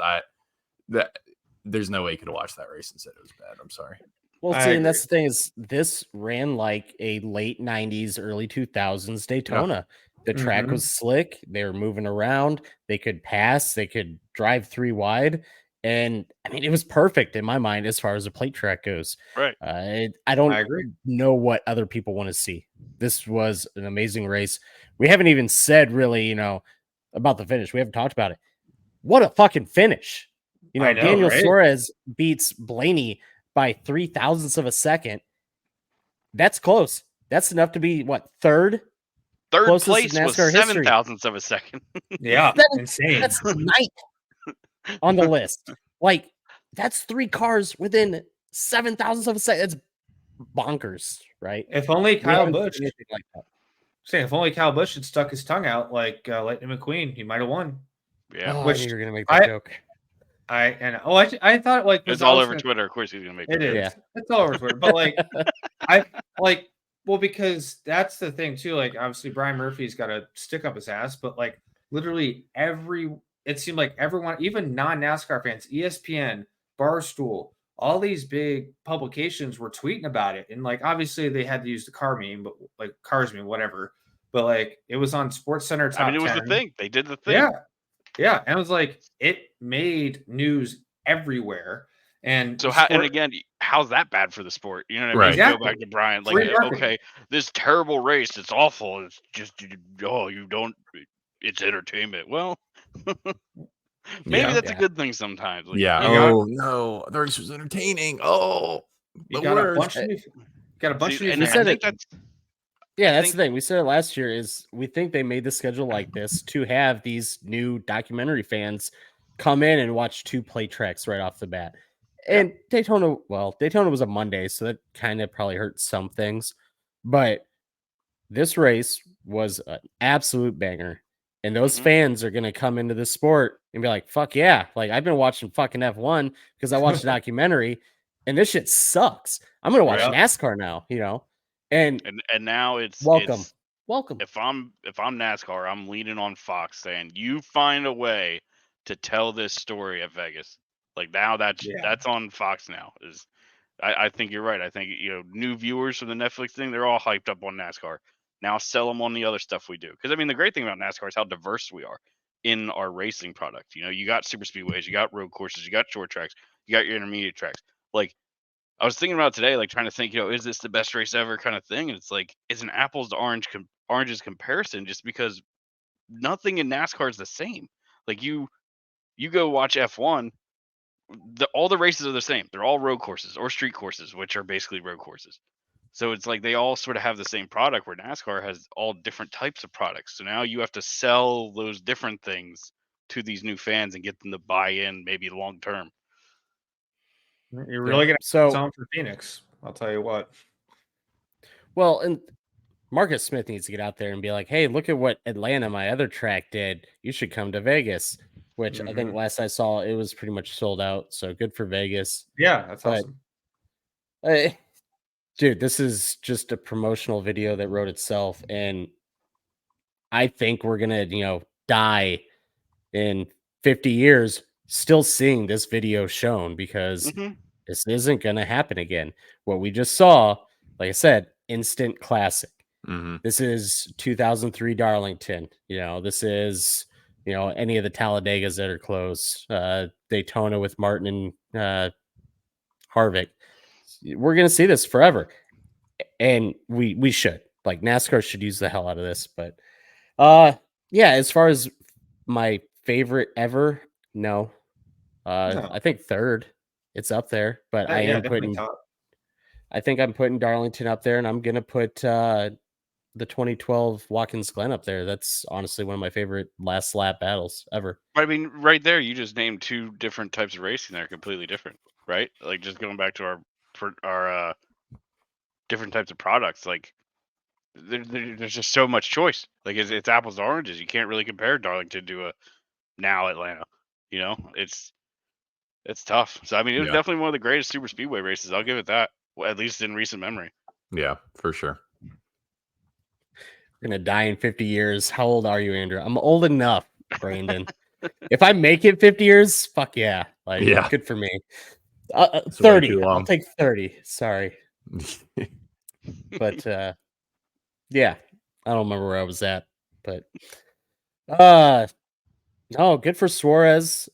there's no way you could watch that race and said it was bad. I'm sorry. Well, I see, and agree. that's the thing is this ran like a late 90s, early 2000s Daytona. The track Mhm. was slick. They were moving around. They could pass. They could drive 3 wide. And I mean, it was perfect in my mind as far as the plate track goes. Right. I don't I agree. know what other people want to see. This was an amazing race. We haven't even said really, about the finish. We haven't talked about it. What a fucking finish. I know, Daniel right? Suarez beats Blaney by 0.003 of a second. That's close. That's enough to be what, third? Third Closest in place was NASCAR history. 0.007 of a second. Yeah, Seven- insane. That's ninth on the list. Like, that's 3 cars within 0.007 of a second. That's bonkers, right? If only We Kyle haven't Busch, seen anything like that. saying if only Kyle Busch had stuck his tongue out like Lightning McQueen, he might have won. Yeah. Oh, I Which knew you were gonna make that joke. I thought like It's was all also over Twitter. Of course he's gonna make It that. is. Yeah. It's all over Twitter. But because that's the thing too. Like obviously Brian Murphy's got to stick up his ass, but like literally it seemed like everyone, even non-NASCAR fans, ESPN, Barstool, all these big publications were tweeting about it. And like obviously they had to use the car meme, but like cars meme, whatever. But like it was on Sports Center top I mean, it was 10. the thing. They did the thing. Yeah. Yeah. And it was like it made news everywhere. And So how's that bad for the sport? You know what I mean? Right. Exactly. Go back to Brian. Like, Free marketing. okay, this terrible race, it's awful. It's just it's entertainment. Well, maybe that's a good thing sometimes. Like, Yeah. You got- Oh no, the race was entertaining. Oh, You the got a worst. bunch of see, new and I fans. think that's Yeah, that's think- the thing. We said it last year is we think they made the schedule like this to have these new documentary fans come in and watch 2 plate tracks right off the bat. And Daytona was a Monday, so that kind of probably hurt some things. But this race was an absolute banger. And those Mhm. fans are going to come into this sport and be like, fuck yeah. Like, I've been watching fucking F1 because I watched a documentary and this shit sucks. I'm going to watch Yeah. NASCAR now, And and now it's welcome. If I'm NASCAR, I'm leaning on Fox saying you find a way to tell this story at Vegas. Like now that's on Fox now. I think you're right. I think new viewers from the Netflix thing, they're all hyped up on NASCAR. Now sell them on the other stuff we do. Because I mean the great thing about NASCAR is how diverse we are in our racing product. You got super speedways, you got road courses, you got short tracks, you got your intermediate tracks. Like I was thinking about today, like trying to think, is this the best race ever kind of thing? And it's like, it's an apples to oranges comparison just because nothing in NASCAR is the same. Like you go watch F1, all the races are the same. They're all road courses or street courses, which are basically road courses. So it's like they all sort of have the same product where NASCAR has all different types of products. So now you have to sell those different things to these new fans and get them to buy in maybe long term. You're really gonna so sell for Phoenix. I'll tell you what. well, and Marcus Smith needs to get out there and be like, hey, look at what Atlanta, my other track, did. You should come to Vegas. which I think last I saw it was pretty much sold out. So good for Vegas. Yeah, that's But awesome. dude, this is just a promotional video that wrote itself, and I think we're gonna, die in 50 years still seeing this video shown because this isn't gonna happen again. What we just saw, like I said, instant classic. This is 2003 Darlington. This is any of the Talladegas that are close. Daytona with Martin and Harvick. We're gonna see this forever, and we should. Like, NASCAR should use the hell out of this. But yeah, as far as my favorite ever, no. No. I think third. It's up there, but I am definitely putting. top. I think I'm putting Darlington up there, and I'm gonna put the 2012 Watkins Glen up there. That's honestly one of my favorite last lap battles ever. I mean, right there, you just named two different types of racing that are completely different, right? Like, just going back to our different types of products, like there's just so much choice. Like, it's apples to oranges. You can't really compare Darlington to a now Atlanta. It's tough. So I mean, it was definitely one of the greatest super speedway races. I'll give it that, at least in recent memory. Yeah, for sure. We're gonna die in 50 years. How old are you, Andrew? I'm old enough, Brandon. If I make it 50 years, fuck yeah. Like, good for me. 30. I'll take 30. Sorry. But yeah, I don't remember where I was at. But no, good for Suarez.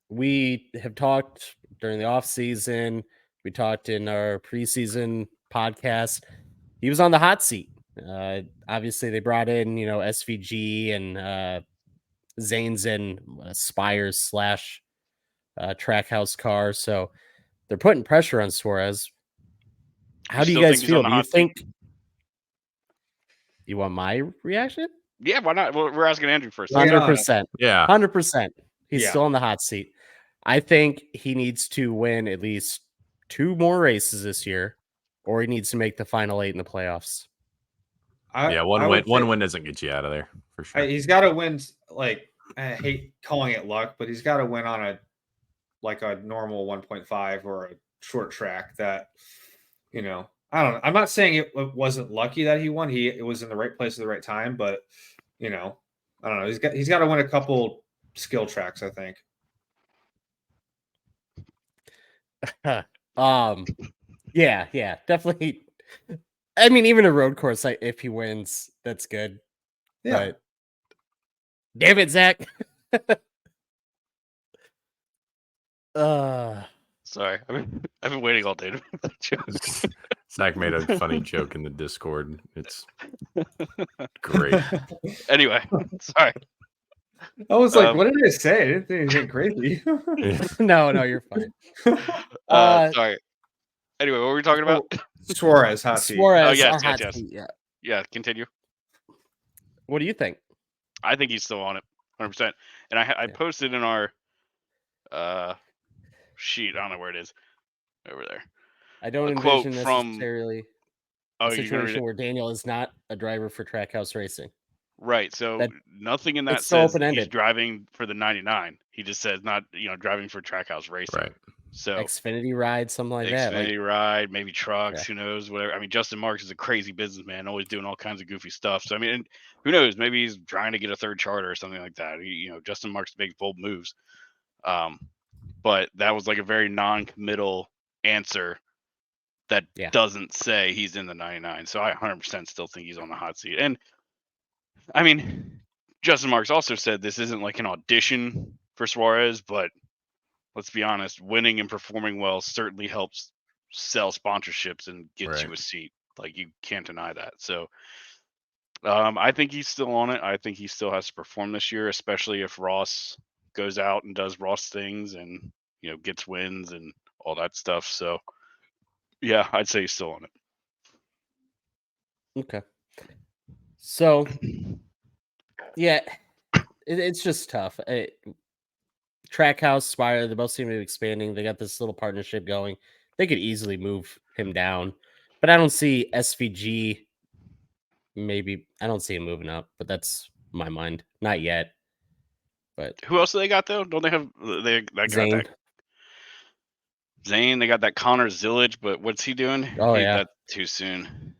We have talked during the off season. We talked in our preseason podcast. He was on the hot seat. Obviously, they brought in, SVG and Zane's and Spires / Trackhouse car. So they're putting pressure on Suarez. How do you guys feel? Do you think you want my reaction? Yeah, why not? Well, we're asking Andrew first. 100%. Yeah. 100%. He's still on the hot seat. I think he needs to win at least 2 more races this year, or he needs to make the final 8 in the playoffs. One win doesn't get you out of there for sure. He's got to win. Like, I hate calling it luck, but he's got to win on a normal 1.5 or a short track that, I don't know. I'm not saying it wasn't lucky that he won. It was in the right place at the right time, but I don't know. He's got to win a couple skill tracks, I think. Yeah, definitely. I mean, even a road course, if he wins, that's good. Yeah. But damn it, Zach. Sorry, I've been waiting all day to make that joke. Zach made a funny joke in the Discord. It's great. Anyway, sorry. I was like, what did I say? I didn't think anything crazy. No, you're fine. Sorry. Anyway, what were we talking about? Suarez, hot seat. Suarez, Oh, yes. seat, Yeah, continue. What do you think? I think he's still on it, 100%. And I posted in our sheet. I don't know where it is. Over there. I don't envision necessarily a situation where Daniel is not a driver for Trackhouse Racing. Right. So nothing in that says he's driving for the 99. He just says not, driving for Trackhouse Racing. Right. So Xfinity ride, something like that. Xfinity ride, maybe trucks, who knows, whatever. I mean, Justin Marks is a crazy businessman, always doing all kinds of goofy stuff. So I mean, who knows? Maybe he's trying to get a third charter or something like that. Justin Marks makes bold moves. But that was like a very non-committal answer that doesn't say he's in the 99. So I 100% still think he's on the hot seat. And I mean, Justin Marks also said this isn't like an audition for Suarez, but let's be honest, winning and performing well certainly helps sell sponsorships and gets you a seat. Like, you can't deny that. So I think he's still on it. I think he still has to perform this year, especially if Ross goes out and does Ross things and, gets wins and all that stuff. So yeah, I'd say he's still on it. Okay. So yeah, it's just tough. Trackhouse, Spire, they both seem to be expanding. They got this little partnership going. They could easily move him down, but I don't see SVG. Maybe I don't see him moving up, but that's my mind. Not yet. But Who else do they got though? Don't they have they got Zane, that Zane? They got that Connor Zillage, but what's he doing? oh yeah, That's too soon.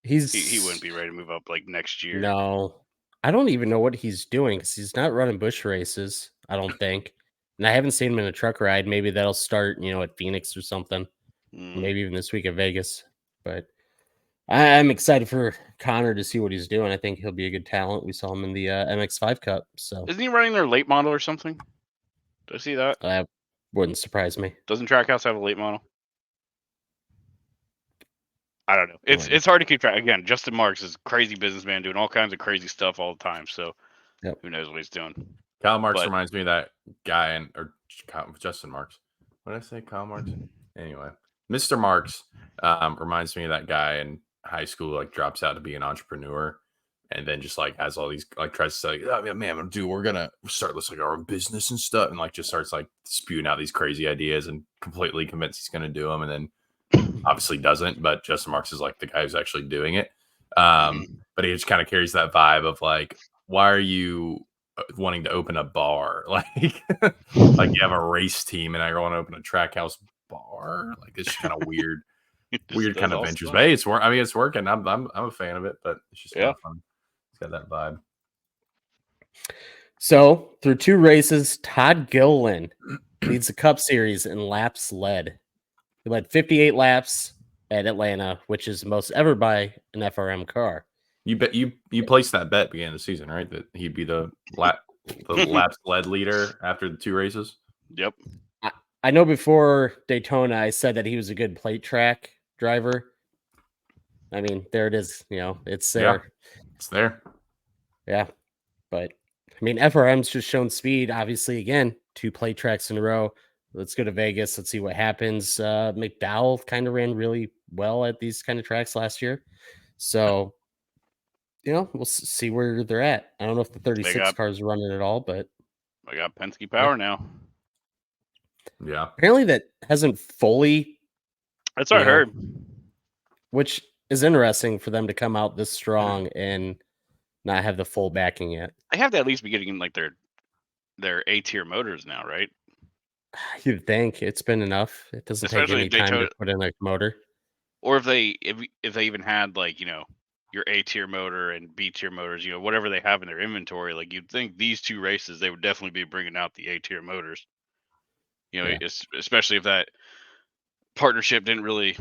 he's He wouldn't be ready to move up like next year. no. I don't even know what he's doing because he's not running bush races. I don't think, and I haven't seen him in a truck ride. Maybe that'll start, at Phoenix or something. Maybe even this week at Vegas. But I'm excited for Connor to see what he's doing. I think he'll be a good talent. We saw him in the MX5 Cup, so Isn't he running their late model or something? Did I see that? that wouldn't surprise me. Doesn't Trackhouse have a late model? I don't know. Right. It's hard to keep track. Again, Justin Marks is a crazy businessman doing all kinds of crazy stuff all the time. So Yep. who knows what he's doing? Kyle Marks But- reminds me of that guy, Justin Marks. What did I say? Kyle Marks? Anyway, Mr. Marks reminds me of that guy in high school, like drops out to be an entrepreneur and then just like has all these, like tries to say, oh, man, dude, we're going to start this like our own business and stuff. And like just starts like spewing out these crazy ideas and completely convinced he's going to do them. And then obviously doesn't, but Justin Marks is like the guy who's actually doing it. But he just kind of carries that vibe of like, why are you wanting to open a bar? Like you have a race team and I want to open a track house bar. Like it's kind of weird, weird kind of ventures. But hey, it's it's working. I'm a fan of it, but it's just kind of fun. It's got that vibe. So through 2 races, Todd Gilliland leads the Cup Series in laps led. He led 58 laps at Atlanta, which is the most ever by an FRM car. You bet you placed that bet beginning of the season, right? That he'd be the laps led leader after the 2 races. Yep. I know before Daytona, I said that he was a good plate track driver. I mean, there it is. It's there. Yeah, it's there. Yeah. But I mean, FRM's just shown speed, obviously, again, 2 plate tracks in a row. Let's go to Vegas. Let's see what happens. McDowell kind of ran really well at these kind of tracks last year. So, we'll see where they're at. I don't know if the 36 cars are running at all, but I got Penske power now. Yeah. Apparently that hasn't fully. That's what I heard. Which is interesting for them to come out this strong and not have the full backing yet. They have to at least be getting like their A-tier motors now, right? You'd think it's been enough. It doesn't take any time to put in a motor. Or if they even had like, your A-tier motor and B-tier motors, whatever they have in their inventory, like you'd think these 2 races, they would definitely be bringing out the A-tier motors. Especially if that partnership didn't really,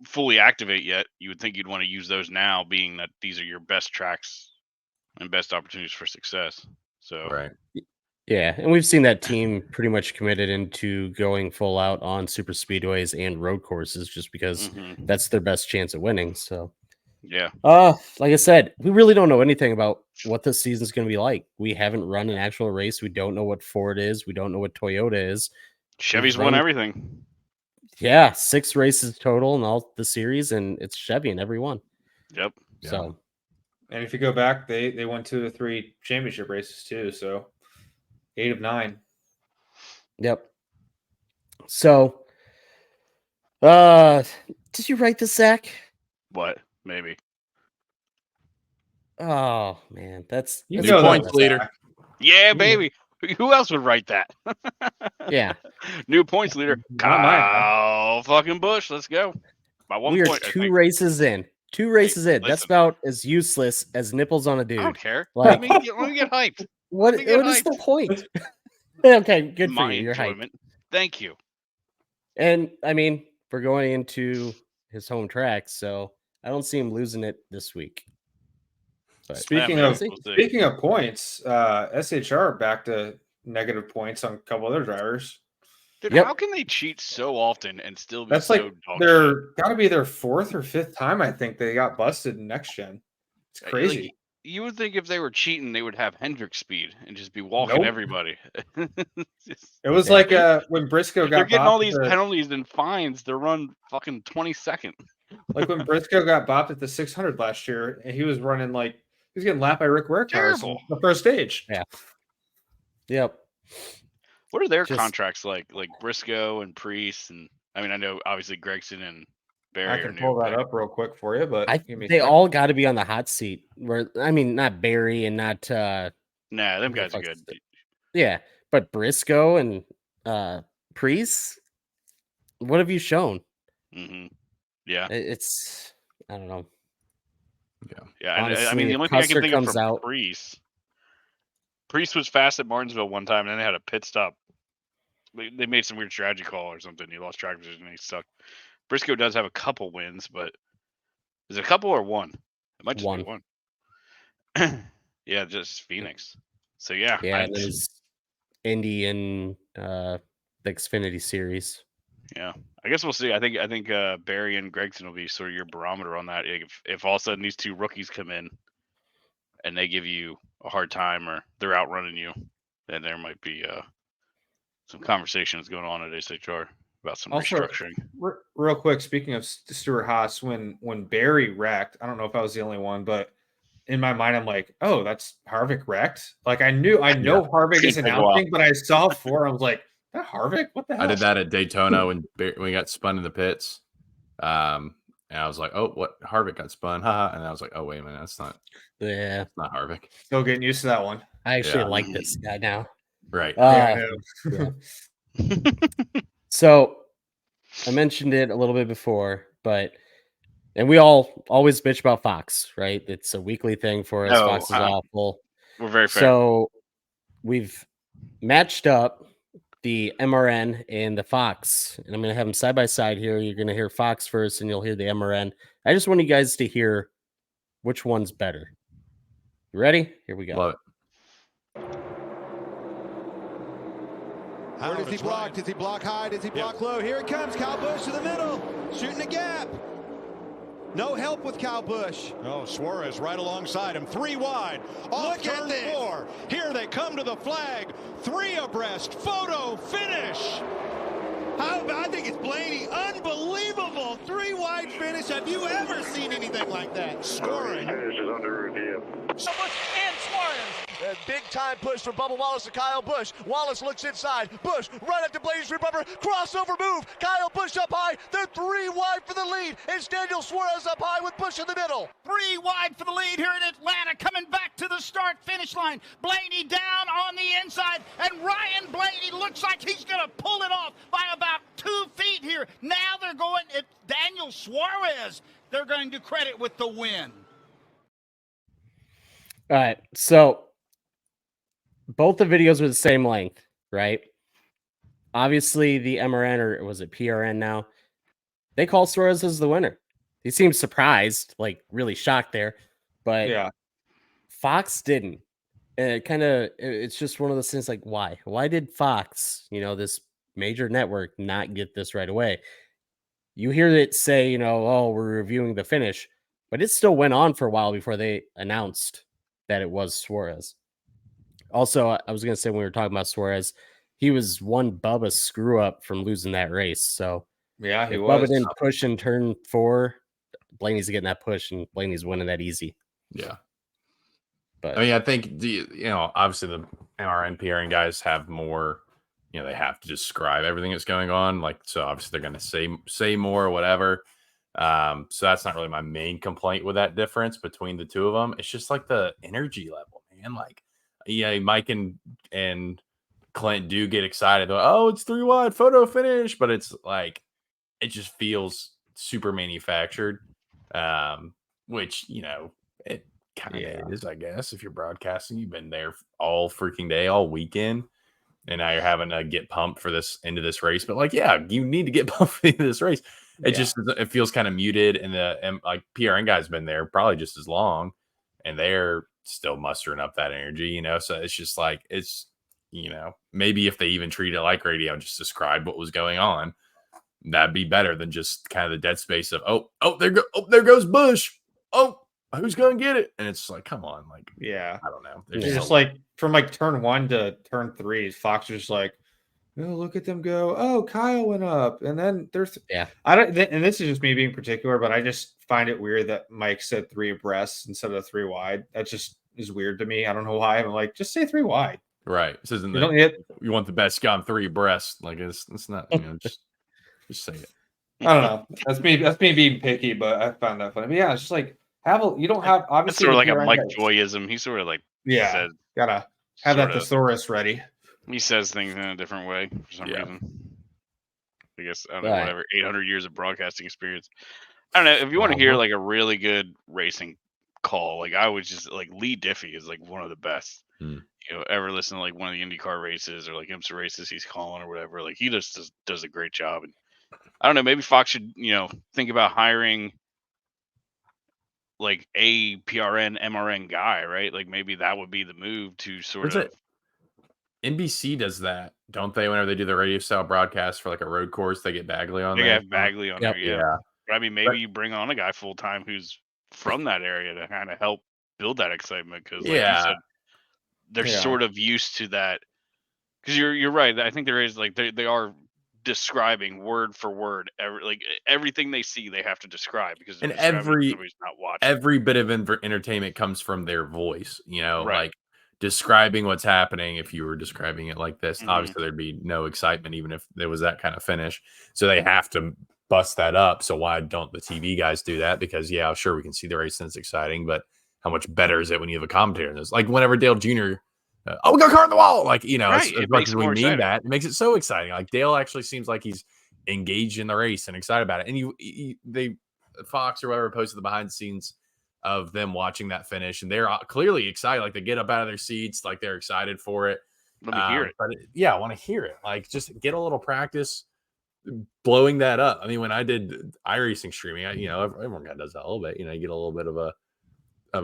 fully activate yet. You would think you'd want to use those now, being that these are your best tracks and best opportunities for success. So Right. Yeah, and we've seen that team pretty much committed into going full out on super speedways and road courses just because that's their best chance of winning. So yeah. Like I said, we really don't know anything about what this season's going to be like. We haven't run an actual race. We don't know what Ford is. We don't know what Toyota is. Chevy's won everything. Yeah, 6 races total in all the series, and it's Chevy in every one. Yep. So, and if you go back, they won 2 or 3 championship races too. So 8 of 9. Yep. So, did you write this, Zach? What? Maybe. Oh man, that's New points leader. Yeah, baby. Who else would write that? Yeah. New points leader. Kyle fucking Busch. Let's go. By 1 we are point. 2 races in. 2 races in. Listen. That's about as useless as nipples on a dude. I don't care. Like, let me get hyped. What is the point? Okay, good for you. You're hyped. Thank you. And I mean, we're going into his home track, so I don't see him losing it this week. But Speaking of points, SHR back to negative points on a couple other drivers. Dude, how can they cheat so often and still be That's so like they're got to be their 4th or 5th time I think they got busted in next gen. It's crazy. Like, you would think if they were cheating, they would have Hendrick speed and just be walking everybody. It was like when Briscoe got. They're getting all these penalties and fines to run fucking 22nd. Like when Briscoe got bopped at the 600 last year, and he was running like he was getting lapped by Rick Ware cars in the first stage. Yeah. Yep. What are their contracts like? Like Briscoe and Priest, and I mean, I know obviously Gregson and Barry. I can pull that up real quick for you, but they all got to be on the hot seat. Where I mean, not Barry and not Nah, them Who the guys are fuck's good. Yeah, but Briscoe and Priest, what have you shown? Mm-hmm. Yeah. It's I don't know. Yeah. And I Honestly, mean, the if only thing I can Custer think of comes from out, Priest was fast at Martinsville one time, and then they had a pit stop. They made some weird strategy call or something. He lost track position and he sucked. Briscoe does have a couple wins, but is it a couple or one? It might just be one. Yeah, just Phoenix. So yeah, and there's Indy and the Xfinity Series. Yeah, I guess we'll see. I think Barry and Gregson will be sort of your barometer on that. If all of a sudden these two rookies come in and they give you a hard time or they're outrunning you, then there might be some conversations going on at SHR about some Also, restructuring. Real quick, speaking of Stuart Haas, when Barry wrecked, I don't know if I was the only one, but in my mind, I'm like, oh, that's Harvick wrecked. Like I know Harvick is announcing, but I saw 4. I was like, that Harvick? What the hell? I did that at Daytona when we got spun in the pits. And I was like, oh, what? Harvick got spun. Haha. And I was like, oh, wait a minute. That's not Harvick. Still getting used to that one. I actually like this guy now. Right. Yeah. So I mentioned it a little bit before, and we all always bitch about Fox, right? It's a weekly thing for us. Fox is awful. We're very fair. So we've matched up the MRN and the Fox, and I'm going to have them side by side here. You're going to hear Fox first, and you'll hear the MRN. I just want you guys to hear which one's better. You ready? Here we go. Love it. Where does he block? Does he block high? Does he block low? Here it comes. Kyle Busch to the middle. Shooting a gap. No help with Kyle Busch. Oh, Suarez right alongside him. 3 wide. Off turn 4. Here they come to the flag. 3 abreast. Photo finish. I think it's Blaney. Unbelievable. 3 wide finish. Have you ever seen anything like that? Scoring. Finish is under review. And Suarez. A big time push from Bubba Wallace to Kyle Busch. Wallace looks inside. Busch right up to Blaney's rear bumper. Crossover move. Kyle Busch up high. They're 3 wide for the lead. It's Daniel Suarez up high with Busch in the middle. 3 wide for the lead here in Atlanta, coming back to the start-finish line. Blaney down on the inside, and Ryan Blaney looks like he's going to pull it off by about 2 feet here. Now they're going at Daniel Suarez. They're going to credit with the win. All right, so both the videos were the same length, right? Obviously, the MRN, or was it PRN now? They call Suarez as the winner. He seemed surprised, like really shocked there, but yeah, Fox didn't. And it's just one of those things like, why? Why did Fox, this major network, not get this right away? You hear it say, oh, we're reviewing the finish, but it still went on for a while before they announced that it was Suarez. Also, I was going to say, when we were talking about Suarez, he was one Bubba screw up from losing that race. So yeah, he was. Bubba didn't push in turn 4. Blaney's getting that push, and Blaney's winning that easy. Yeah. But I mean, I think obviously the MRN, PRN guys have more, they have to describe everything that's going on. Like, so obviously they're going to say more or whatever. So that's not really my main complaint with that difference between the two of them. It's just like the energy level, man. Like, yeah, Mike and Clint do get excited. Like, oh, it's 3 wide photo finish, but it's like, it just feels super manufactured. Which, it kind of is, I guess. If you're broadcasting, you've been there all freaking day, all weekend, and now you're having to get pumped for this into this race. But like, yeah, you need to get pumped into this race. It feels kind of muted, and like PRN guys been there probably just as long, and they're still mustering up that energy, So it's just like, it's, maybe if they even treat it like radio and just describe what was going on, that'd be better than just kind of the dead space of there goes Busch. Oh, who's gonna get it? And it's like, come on, like, yeah, I don't know. It's just like from like turn 1 to turn 3, Fox was just like, oh, look at them go. Oh, Kyle went up, and then there's I don't. And this is just me being particular, but I just find it weird that Mike said 3 abreast instead of 3 wide. That just is weird to me. I don't know why. I'm like, just say 3 wide. Right. This isn't you want the best guy on 3 abreast. Like, it's not. Just say it. I don't know. That's me being picky, but I found that funny. But yeah, it's just like you don't have obviously sort of like a Mike Joyism. He sort of like said, gotta Have that sorta- thesaurus ready. He says things in a different way for some Yeah. reason. I guess I don't know, Right. whatever. 800 years of broadcasting experience. I don't know if you want to hear Uh-huh. like a really good racing call. Like I would just like Lee Diffie is like one of the best. Hmm. You know, ever listen to like one of the IndyCar races or like IMSA races he's calling or whatever. Like he just does a great job. And I don't know, maybe Fox should think about hiring like a PRN MRN guy, right? Like maybe that would be the move to sort There's of. NBC does that, don't they? Whenever they do the radio style broadcast for like a road course, they get Bagley on They there. have Bagley on Yep. there, yeah. Yeah. But I mean, maybe you bring on a guy full time who's from that area to kind of help build that excitement because, like you Yeah. said, they're Yeah. sort of used to that. Because you're right. I think there is like they are describing word for word everything they see they have to describe because they're And describing somebody's not watching. every bit of entertainment comes from their voice, Right. like describing what's happening. If you were describing it like this, Mhm. obviously there'd be no excitement, even if there was that kind of finish. So they have to bust that up. So why don't the TV guys do that? Because yeah, sure, we can see the race and it's exciting, but how much better is it when you have a commentator in this? Like whenever Dale Jr. We got a car on the wall. Like, Right, as it much makes as it we more mean exciting. that, it makes it so exciting. Like Dale actually seems like he's engaged in the race and excited about it. And they Fox or whatever posted the behind the scenes of them watching that finish, and they're clearly excited. Like they get up out of their seats, like they're excited for it. Let me hear it. But I want to hear it. Like just get a little practice blowing that up. I mean, when I did iRacing streaming, everyone kind of does that a little bit. You get a little bit of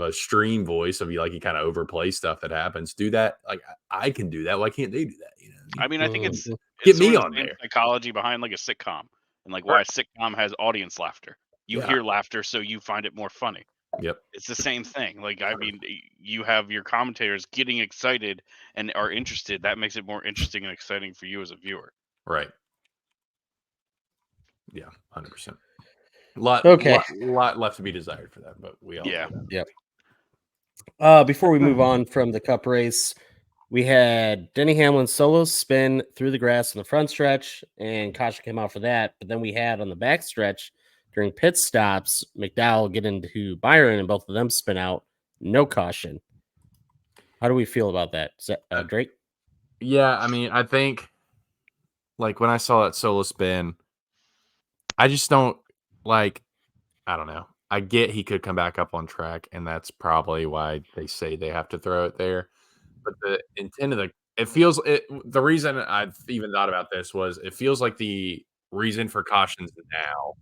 a stream voice of you kind of overplay stuff that happens. Do that. Like I can do that. Why can't they do that? I mean, I think it's Get me sort of on the same there. psychology behind like a sitcom and like why a sitcom has audience laughter. You Yeah. hear laughter, so you find it more funny. Yep. It's the same thing. Like, I mean, you have your commentators getting excited and are interested. That makes it more interesting and exciting for you as a viewer. Right. Yeah, 100%. Lot left to be desired for that, but we all know that. Yep. Before we move on from the Cup race, we had Denny Hamlin's solo spin through the grass in the front stretch, and caution came out for that. But then we had on the back stretch during pit stops, McDowell get into Byron, and both of them spin out, no caution. How do we feel about that? Is that, Drake? Yeah, I mean, I think like when I saw that solo spin, I just don't I don't know. I get he could come back up on track, and that's probably why they say they have to throw it there. But the intent of the reason I've even thought about this was it feels like the reason for cautions now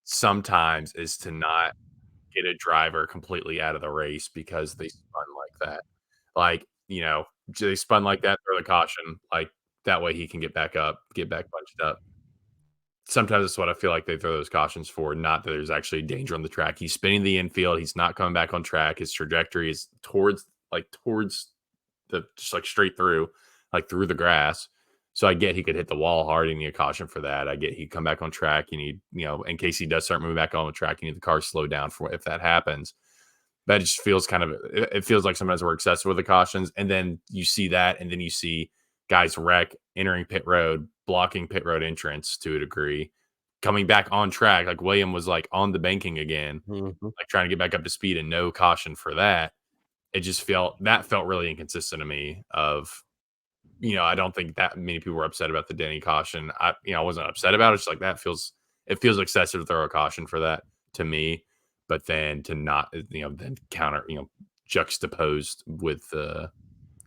sometimes is to not get a driver completely out of the race because they spun like that. They spun like that, throw the caution, like that way he can get back bunched up. Sometimes that's what I feel like they throw those cautions for, not that there's actually danger on the track. He's spinning the infield, he's not coming back on track. His trajectory is towards the just like straight through, like through the grass. So I get he could hit the wall hard and you need a caution for that. I get he'd come back on track. You need, in case he does start moving back on the track, you need the car slow down for if that happens. That just feels it feels like sometimes we're excessive with the cautions. And then you see that, and then you see guys wreck entering pit road, blocking pit road entrance to a degree, coming back on track. Like William was like on the banking again, like trying to get back up to speed, and no caution for that. It just felt really inconsistent to me I don't think that many people were upset about the Denny caution. I wasn't upset about it. It's like it feels excessive to throw a caution for that to me, but then to not, then counter, juxtaposed with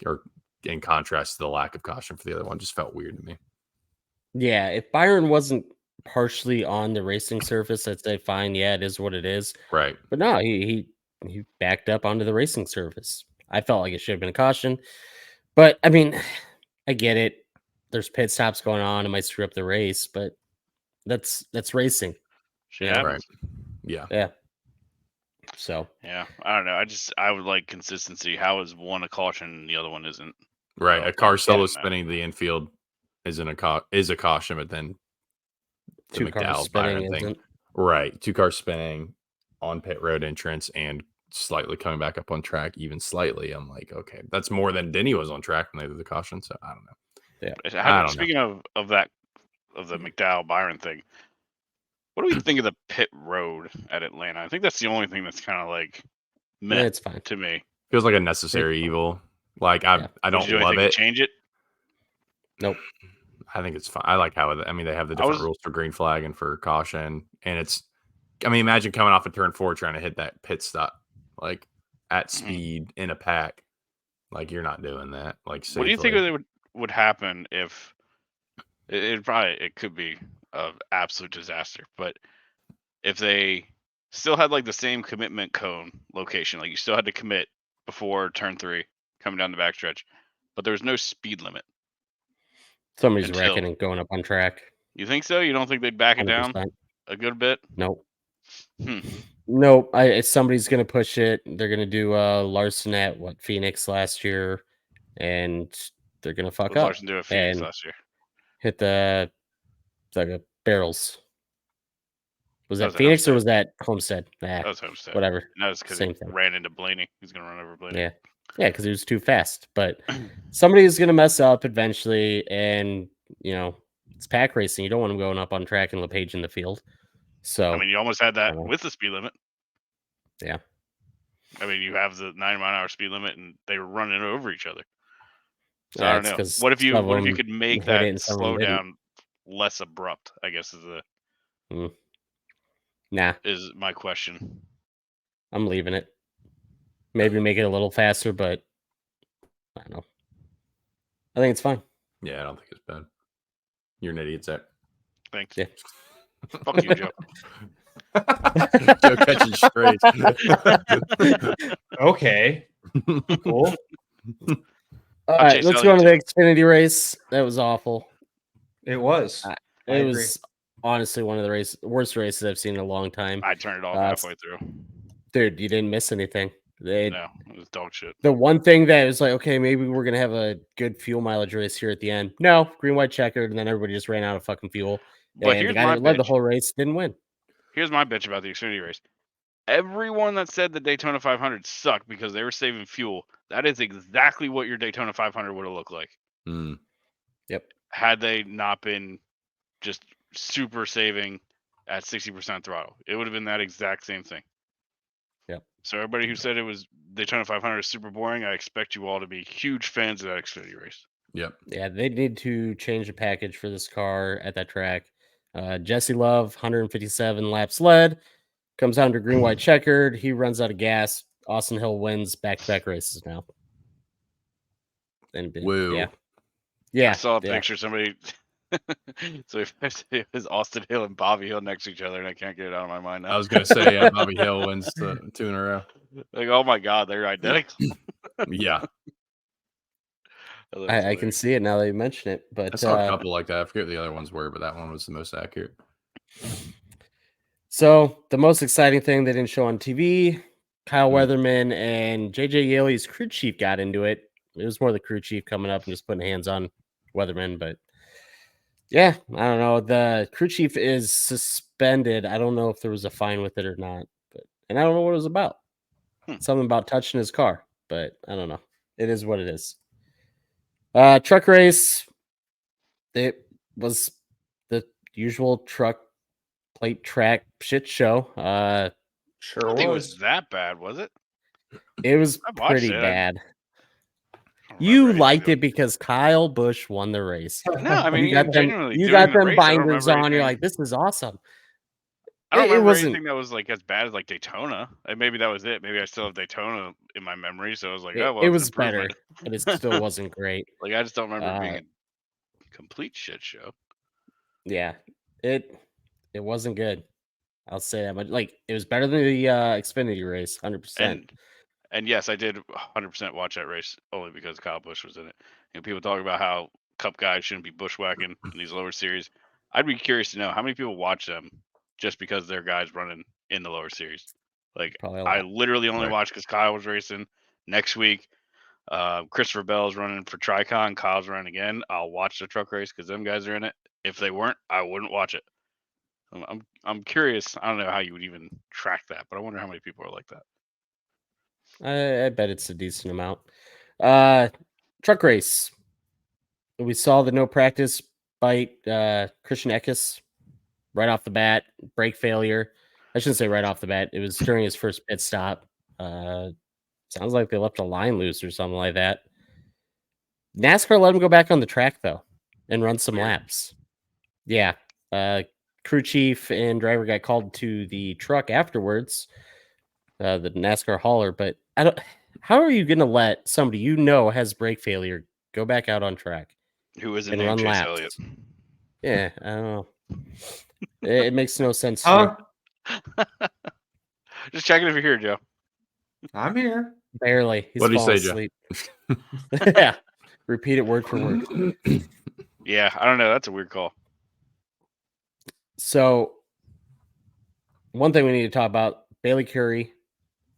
or in contrast to the lack of caution for the other one just felt weird to me. Yeah, if Byron wasn't partially on the racing surface, I'd say fine. Yeah, it is what it is. Right. But no, he backed up onto the racing surface. I felt like it should have been a caution. But I mean, I get it. There's pit stops going on. It might screw up the race, but that's racing. Yeah. Right. Yeah. Yeah. So yeah, I don't know. I would like consistency. How is one a caution and the other one isn't? Right. A car solo spinning the infield is a caution, but then the two cars McDowell spinning Byron thing. isn't. Right. 2 cars spinning on pit road entrance and slightly coming back up on track, even slightly. I'm like, okay, that's more than Denny was on track when they did the caution. So I don't know. Yeah. Speaking of the McDowell Byron thing, what do we think of the pit road at Atlanta? I think that's the only thing that's kind of like meh It's fine to me. Feels like a necessary evil. Like I Would you don't do love anything to it. change it? Nope. I think it's fine. I like how they have the different rules for green flag and for caution, and it's. I mean, imagine coming off a turn 4 trying to hit that pit stop, like at speed in a pack. Like you're not doing that. Like, What do you think safely. would happen if it could be an absolute disaster, but if they still had like the same commitment cone location, like you still had to commit before turn 3 coming down the backstretch, but there was no speed limit. Somebody's Until- wrecking and going up on track. You think so? You don't think they'd back it down 100%. a good bit? Nope. Hmm. Nope. Somebody's gonna push it. They're gonna do Larson at Phoenix last year, and they're gonna fuck What was up Larson do at Phoenix and last year? hit the barrels. Was That that was at Phoenix or Homestead. was that Homestead? Nah, That was Homestead. whatever. And that was because he Same thing. ran into Blaney. He's gonna run over Blaney. Yeah, because he was too fast. But somebody's gonna mess up eventually, and it's pack racing. You don't want them going up on track and LePage in the field. So I mean, you almost had that I don't know. with the speed limit. Yeah. I mean, you have the 90-mile-an-hour speed limit, and they were running over each other. So Yeah, I it's don't know. 'cause What if you some of could them make hit it that and some of them slow didn't. down less abrupt? I guess Nah, is my question. I'm leaving it. Maybe make it a little faster, but I don't know. I think it's fine. Yeah, I don't think it's bad. You're an idiot, Zach. Thanks. Yeah. Fuck you, Joe. Joe catching straight. Okay. Cool. All I'm right, Chase let's go Elliott, on to the Xfinity race. That was awful. It was. I It agree. was honestly one of the worst races I've seen in a long time. I turned it off halfway through. Dude, you didn't miss anything. No, it was dog shit. The one thing that was like, okay, maybe we're gonna have a good fuel mileage race here at the end. No, green, white, checkered, and then everybody just ran out of fucking fuel. But And here's the guy my that led the bitch. whole race didn't win. Here's my bitch about the Xfinity race. Everyone that said the Daytona 500 sucked because they were saving fuel, that is exactly what your Daytona 500 would have looked like. Yep. Had they not been just super saving at 60% throttle, it would have been that exact same thing. Yep. So everybody who said it was Daytona 500 is super boring, I expect you all to be huge fans of that Xfinity race. Yep. Yeah, they need to change the package for this car at that track. Jesse Love, 157 laps led, comes down to green, white, checkered. He runs out of gas. Austin Hill wins back-to-back races now. And Woo. Yeah. I saw a picture. Somebody. So if it was Austin Hill and Bobby Hill next to each other, and I can't get it out of my mind now. I was gonna say Bobby Hill wins 2 in a row. Like, oh my god, they're identical. Yeah. I can see it now that you mention it. But I saw a couple like that. I forget what the other ones were, but that one was the most accurate. So the most exciting thing they didn't show on TV, Kyle Weatherman and JJ Yaley's crew chief got into it. It was more the crew chief coming up and just putting hands on Weatherman. But yeah, I don't know. The crew chief is suspended. I don't know if there was a fine with it or not. And I don't know what it was about. Something about touching his car. But I don't know. It is what it is. Truck race. It was the usual truck plate track shit show. Sure I don't think it was. was that bad, was it? It was I watched pretty it. bad. I don't You remember liked anything it because Kyle Busch won the race. No, I mean, you got them. genuinely You doing got the them race, I don't binders remember on. You're anything. like, this is awesome. I don't It remember wasn't. anything that was like as bad as like Daytona. And maybe that was it. Maybe I still have Daytona in my memory, so I was like, oh well, It it's an was better, improvement. but it still wasn't great. Like I just don't remember it being a complete shit show. Yeah, it wasn't good. I'll say that much. Like it was better than the Xfinity race, 100%. And yes, I did 100% watch that race only because Kyle Busch was in it. You know, people talk about how Cup guys shouldn't be bushwhacking in these lower series. I'd be curious to know how many people watch them just because they're guys running in the lower series. Like I literally only watched because Kyle was racing. Next week, Christopher Bell's running for Tricon. Kyle's running again. I'll watch the truck race because them guys are in it. If they weren't, I wouldn't watch it. I'm curious. I don't know how you would even track that, but I wonder how many people are like that. I bet it's a decent amount. Truck race. We saw the no practice bite Christian Eckes right off the bat, brake failure. I shouldn't say right off the bat. It was during his first pit stop. Sounds like they left a line loose or something like that. NASCAR let him go back on the track though and run some Weird. laps. Yeah. Crew chief and driver got called to the truck afterwards, the NASCAR hauler. But I don't. How are you going to let somebody you know has brake failure go back out on track Who isn't and named run Chase laps? Elliott? Yeah, I don't know. It makes no sense to me. Huh? Just checking if you're here, Joe. I'm here. Barely. He's What'd he falling say, Joe? asleep. Yeah. Repeat it word for word. Yeah, I don't know. That's a weird call. So, one thing we need to talk about, Bailey Curry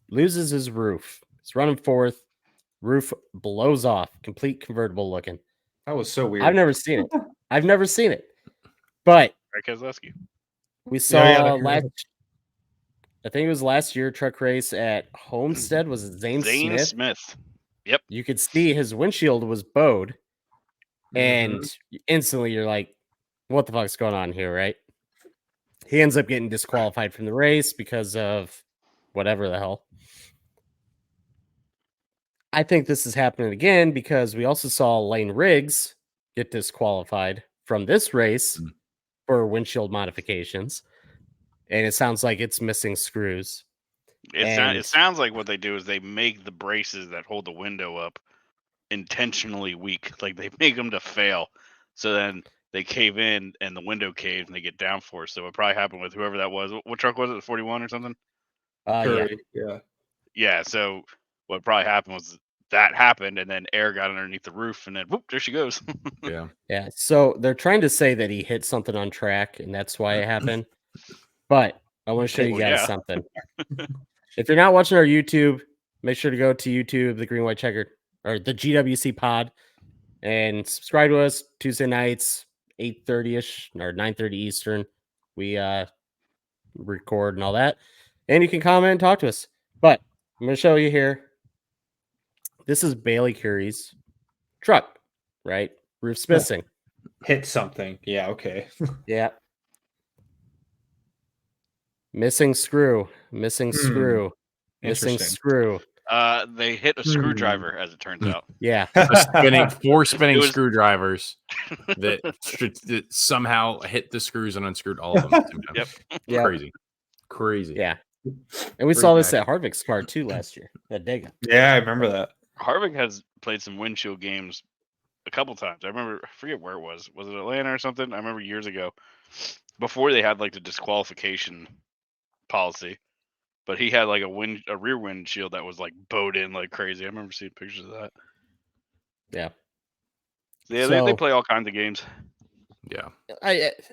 loses his roof. He's running fourth. Roof blows off. Complete convertible looking. That was so weird. I've never seen it. But Right, Keselowski? we saw yeah, I think it was last year, truck race at Homestead. Was it Zane Smith? Yep. You could see his windshield was bowed. And instantly you're like, what the fuck's going on here, right? He ends up getting disqualified from the race because of whatever the hell. I think this is happening again because we also saw Lane Riggs get disqualified from this race for windshield modifications. And it sounds like it's missing screws. It sounds like what they do is they make the braces that hold the window up intentionally weak. Like they make them to fail. So then they cave in and the window caves and they get downforce. So what probably happened with whoever that was. What truck was it? 41 or something? Yeah. Yeah. So what probably happened was that happened and then air got underneath the roof and then whoop, there she goes. Yeah. Yeah. So they're trying to say that he hit something on track and that's why it happened. But I want to show you guys something. If you're not watching our YouTube, make sure to go to YouTube, the Green White Checker, or the GWC Pod, and subscribe to us Tuesday nights, 8:30ish or 9:30 Eastern. We record and all that, and you can comment and talk to us. But I'm going to show you here. This is Bailey Curry's truck, right? Roof's missing. Hit something. Yeah. Okay. Yeah. Missing screw. Missing screw. Missing screw. They hit a screwdriver, as it turns out. Yeah. Four spinning screwdrivers that somehow hit the screws and unscrewed all of them. Yep. Crazy. Yeah. And we saw this at Harvick's car too last year at Dega. Yeah, I remember that. Harvick has played some windshield games a couple times. I forget where it was. Was it Atlanta or something? I remember years ago, before they had like the disqualification policy, but he had like a rear windshield that was like bowed in like crazy. I remember seeing pictures of that. Yeah. Yeah, So, they play all kinds of games. Yeah.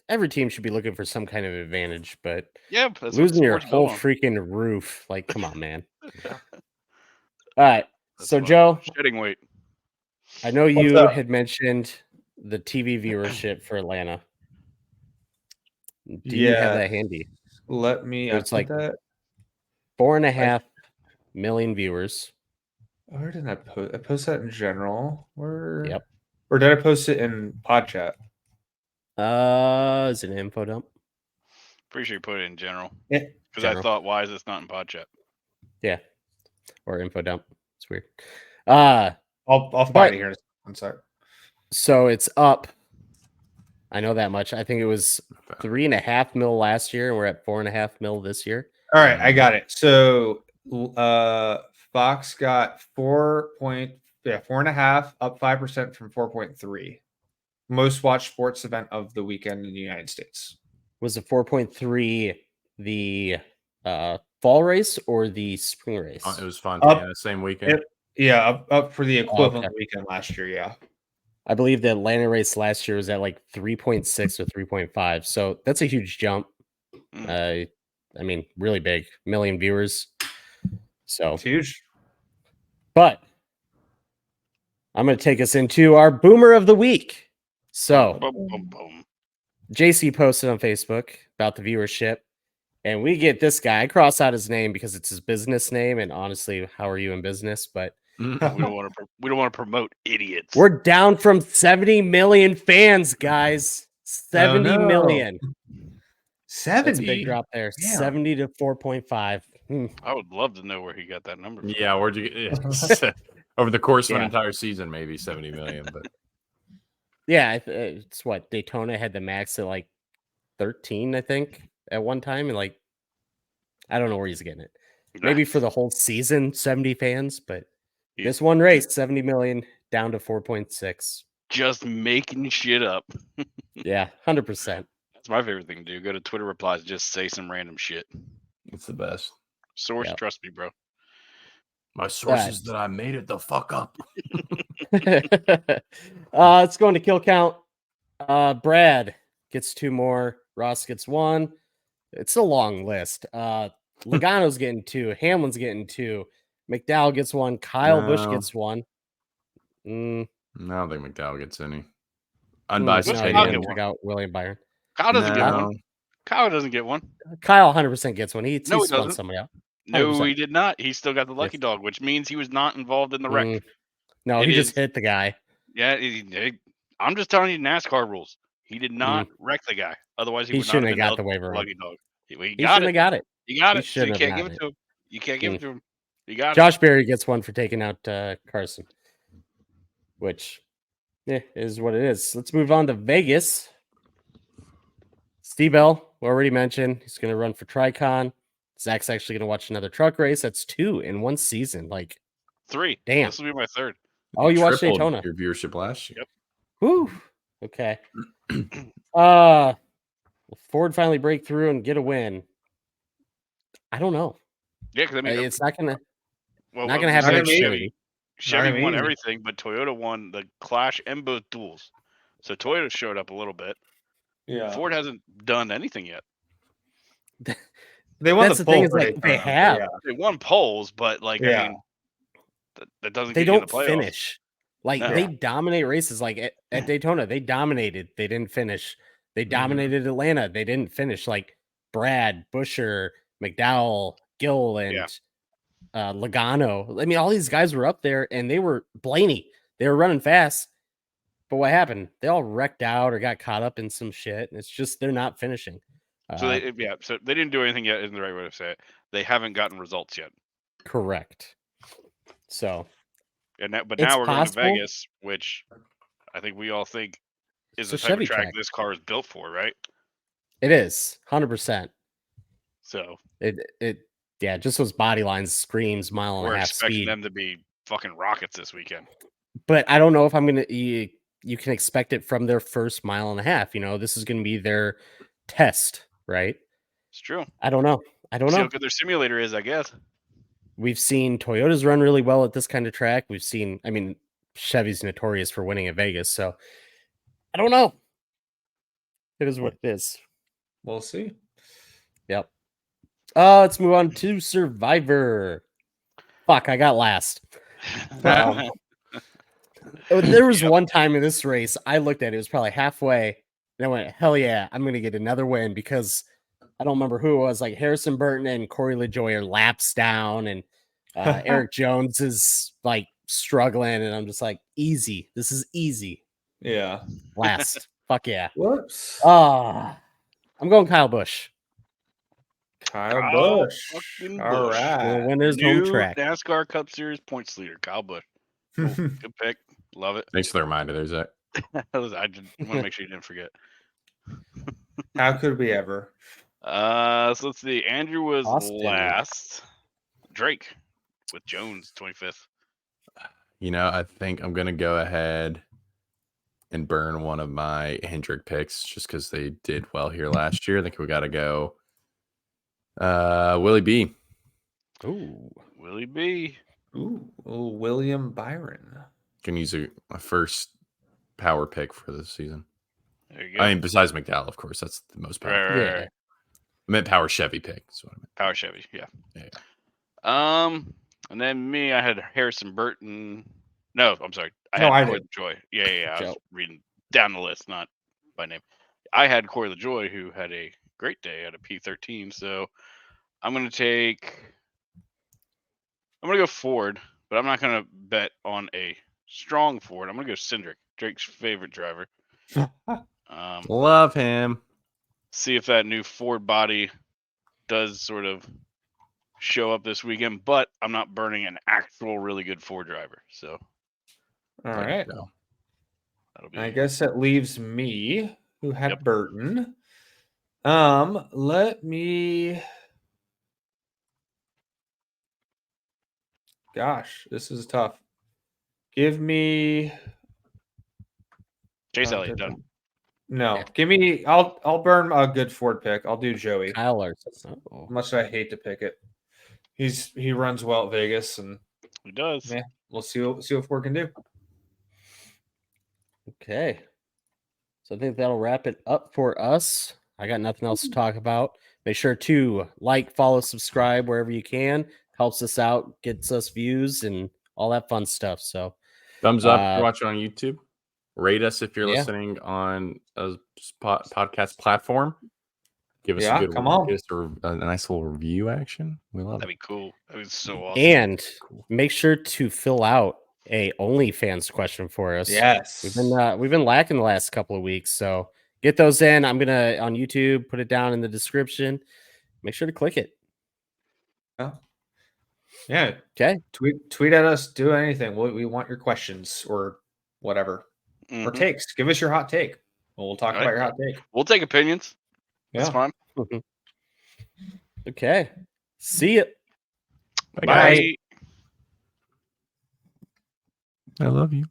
Every team should be looking for some kind of advantage, but Yeah, that's losing your sports whole built on. freaking roof, like, come on, man. All right. That's So, fun. Joe, Shedding weight. I know What's you up? had mentioned the TV viewership for Atlanta. Do you have that handy? Let me. It's like that. 4.5 million viewers. Where did I post? I posted that in general. Where? Yep. Or did I post it in pod chat? Is it an info dump? Pretty sure you put it in general. Yeah. Because I thought, why is this not in pod chat? Yeah. Or info dump. It's weird. I'll find it here in a second. I'm sorry. So it's up. I know that much. I think it was 3.5 mil last year, and we're at 4.5 mil this year. All right, I got it. So Fox got 4.5, up 5% from 4.3. Most watched sports event of the weekend in the United States. Was it 4.3 the fall race or the spring race? It was fun. Up- Yeah, same weekend. Up for the equivalent weekend last year. Yeah. I believe the Atlanta race last year was at like 3.6 or 3.5. So that's a huge jump. I mean, really big. Million viewers. So It's huge. But I'm going to take us into our boomer of the week. So Boom, boom, boom. JC posted on Facebook about the viewership, and we get this guy. I cross out his name because it's his business name, and honestly, how are you in business? But We don't want to promote idiots. we're down from 70 million fans, guys. 70 no. million. 70. That's a big drop there. Damn. 70 to 4.5. I would love to know where he got that number from. Yeah, where'd you get Over the course of an Yeah. entire season, maybe 70 million. But Yeah, it's what Daytona had the max at like 13, I think, at one time, and like I don't know where he's getting it. Maybe for the whole season, 70 fans, but this one race, 70 million down to 4.6. Just making shit up. Yeah, 100%. That's my favorite thing to do. Go to Twitter replies, and just say some random shit. it's the best. Source, Yeah. trust me, bro. My sources that I made it the fuck up. It's going to kill count. Brad gets 2 more. Ross gets 1. It's a long list. Logano's getting 2. Hamlin's getting 2. McDowell gets 1. Kyle Busch No. gets 1. I don't think McDowell gets any. Unbiased No, he I'll opinion. get didn't check out William Byron. Kyle doesn't get No. one. Kyle doesn't get one. Kyle 100% gets one. He No, he spun doesn't. somebody out. No, 100%. he did not. He still got the lucky Yes. dog, which means he was not involved in the wreck. No, It he just is- hit the guy. Yeah, I'm just telling you NASCAR rules. He did not wreck the guy. Otherwise, he He would not shouldn't have have been got the held waiver. lucky dog. He He got shouldn't it. have got it. You got He it. So you shouldn't have can't give gotten it to him. You can't give it to him. You got Josh Berry gets 1 for taking out Carson, which is what it is. Let's move on to Vegas. Steve Bell, we already mentioned, he's going to run for Tricon. Zach's actually going to watch another truck race. That's 2 in one season. Like, it. 3. Damn. This will be my 3rd. oh, you watched Tripled Daytona. Your viewership last year. Yep. Whew. Okay. Will Ford finally break through and get a win? I don't know. Yeah, because I mean, It's not gonna well, not well, gonna happen not like gonna be- Chevy. Chevy Not won easy. everything, but Toyota won the Clash and both duels. So Toyota showed up a little bit. Yeah. Ford hasn't done anything yet. They won That's the the thing pole is for like they Daytona, have. yeah. They won poles, but like I Yeah. mean, that doesn't They get you in don't the playoffs. finish. Like No. they dominate races. Like at Daytona, they dominated. They didn't finish. They dominated Atlanta. They didn't finish. Like Brad, Busher, McDowell, Gill, and Yeah. Logano. I mean, all these guys were up there, and they were Blaney. They were running fast. But what happened? They all wrecked out or got caught up in some shit. And it's just they're not finishing. So so they didn't do anything yet. Isn't the right way to say it? They haven't gotten results yet. Correct. So But now It's we're going to possible. Vegas, which I think we all think is It's the a type Chevy of track track. this car is built for, right? it is 100%. So Yeah, just those body lines screams mile and we're a half expecting speed. them to be fucking rockets this weekend. But I don't know if I'm gonna. You can expect it from their first mile and a half. You know, this is gonna be their test, right? It's true. I don't know. See how good their simulator is, I guess. We've seen Toyotas run really well at this kind of track. We've seen, I mean, Chevy's notorious for winning at Vegas, so I don't know. It is what it is. We'll see. Yep. Let's move on to Survivor. Fuck, I got last. There was one time in this race, I looked at it, it was probably halfway, and I went, hell yeah, I'm going to get another win because I don't remember who it was. Like Harrison Burton and Corey LaJoy are laps down, and Eric Jones is like struggling, and I'm just like, easy. This is easy. Yeah. Last. Fuck yeah. Whoops. I'm going Kyle Busch. Kyle Busch. fucking All Busch. right. Winners home New track. NASCAR Cup Series points leader, Kyle Busch. Good pick. Love it. Thanks for the reminder there, Zach. I just want to make sure you didn't forget. How could we ever? So let's see. Andrew was Austin. last. Drake with Jones 25th. You know, I think I'm gonna go ahead and burn one of my Hendrick picks just because they did well here last year. I think we gotta go Willie B. Ooh. Willie B. Ooh, William Byron. Can use a first power pick for this season. There you go. I mean, besides McDowell, of course, that's the most powerful. Right, Yeah. right. I meant power Chevy pick. That's what I meant. Power Chevy, yeah. Yeah. And then me, I had Harrison Burton. No, I'm sorry. I No, had I Corey did. LaJoy. Yeah. I was Joe. reading down the list, not by name. I had Corey LaJoy, who had a great day at a P13. So I'm going to go Ford, but I'm not going to bet on a strong Ford. I'm going to go Cindric, Drake's favorite driver. Love him. See if that new Ford body does sort of show up this weekend, but I'm not burning an actual really good Ford driver. So All right. go. that'll be. I guess that leaves me, who had Yep. Burton. Let me. Gosh, this is tough. Give me Chase Elliott done. No, Yeah. give me. I'll burn a good Ford pick. I'll do Joey. Kyle Larson. Oh. Much as I hate to pick it, he runs well at Vegas, and He does. yeah, we'll see what Ford can do. Okay. So I think that'll wrap it up for us. I got nothing else to talk about. Make sure to like, follow, subscribe wherever you can. Helps us out, gets us views, and all that fun stuff. So Thumbs up if you're watching on YouTube. Rate us if you're Yeah. listening on a podcast platform. Give us Yeah, a good come on. Give us a nice little review action. We love That'd it. be cool. That was so awesome. and make sure to fill out a OnlyFans question for us. Yes, We've been lacking the last couple of weeks, so get those in. I'm gonna on YouTube put it down in the description. Make sure to click it. Yeah. Okay. Tweet at us. Do anything. We want your questions or whatever or Mhm. takes. Give us your hot take. We'll talk Right. about your hot take. We'll take opinions. That's Yeah. fine. Okay. See ya. Bye, guys. Bye. I love you.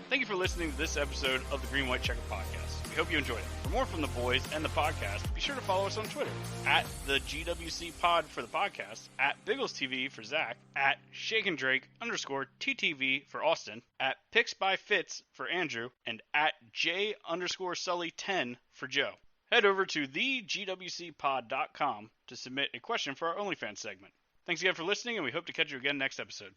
Thank you for listening to this episode of the Green White Checker Podcast. We hope you enjoyed it. For more from the boys and the podcast, be sure to follow us on Twitter at the GWC Pod for the podcast, at biggelstv for Zach, at shakendrake_TTV for Austin, at picksbyfitz for Andrew, and at J_Sully10 for Joe. Head over to thegwcpod.com to submit a question for our OnlyFans segment. Thanks again for listening, and we hope to catch you again next episode.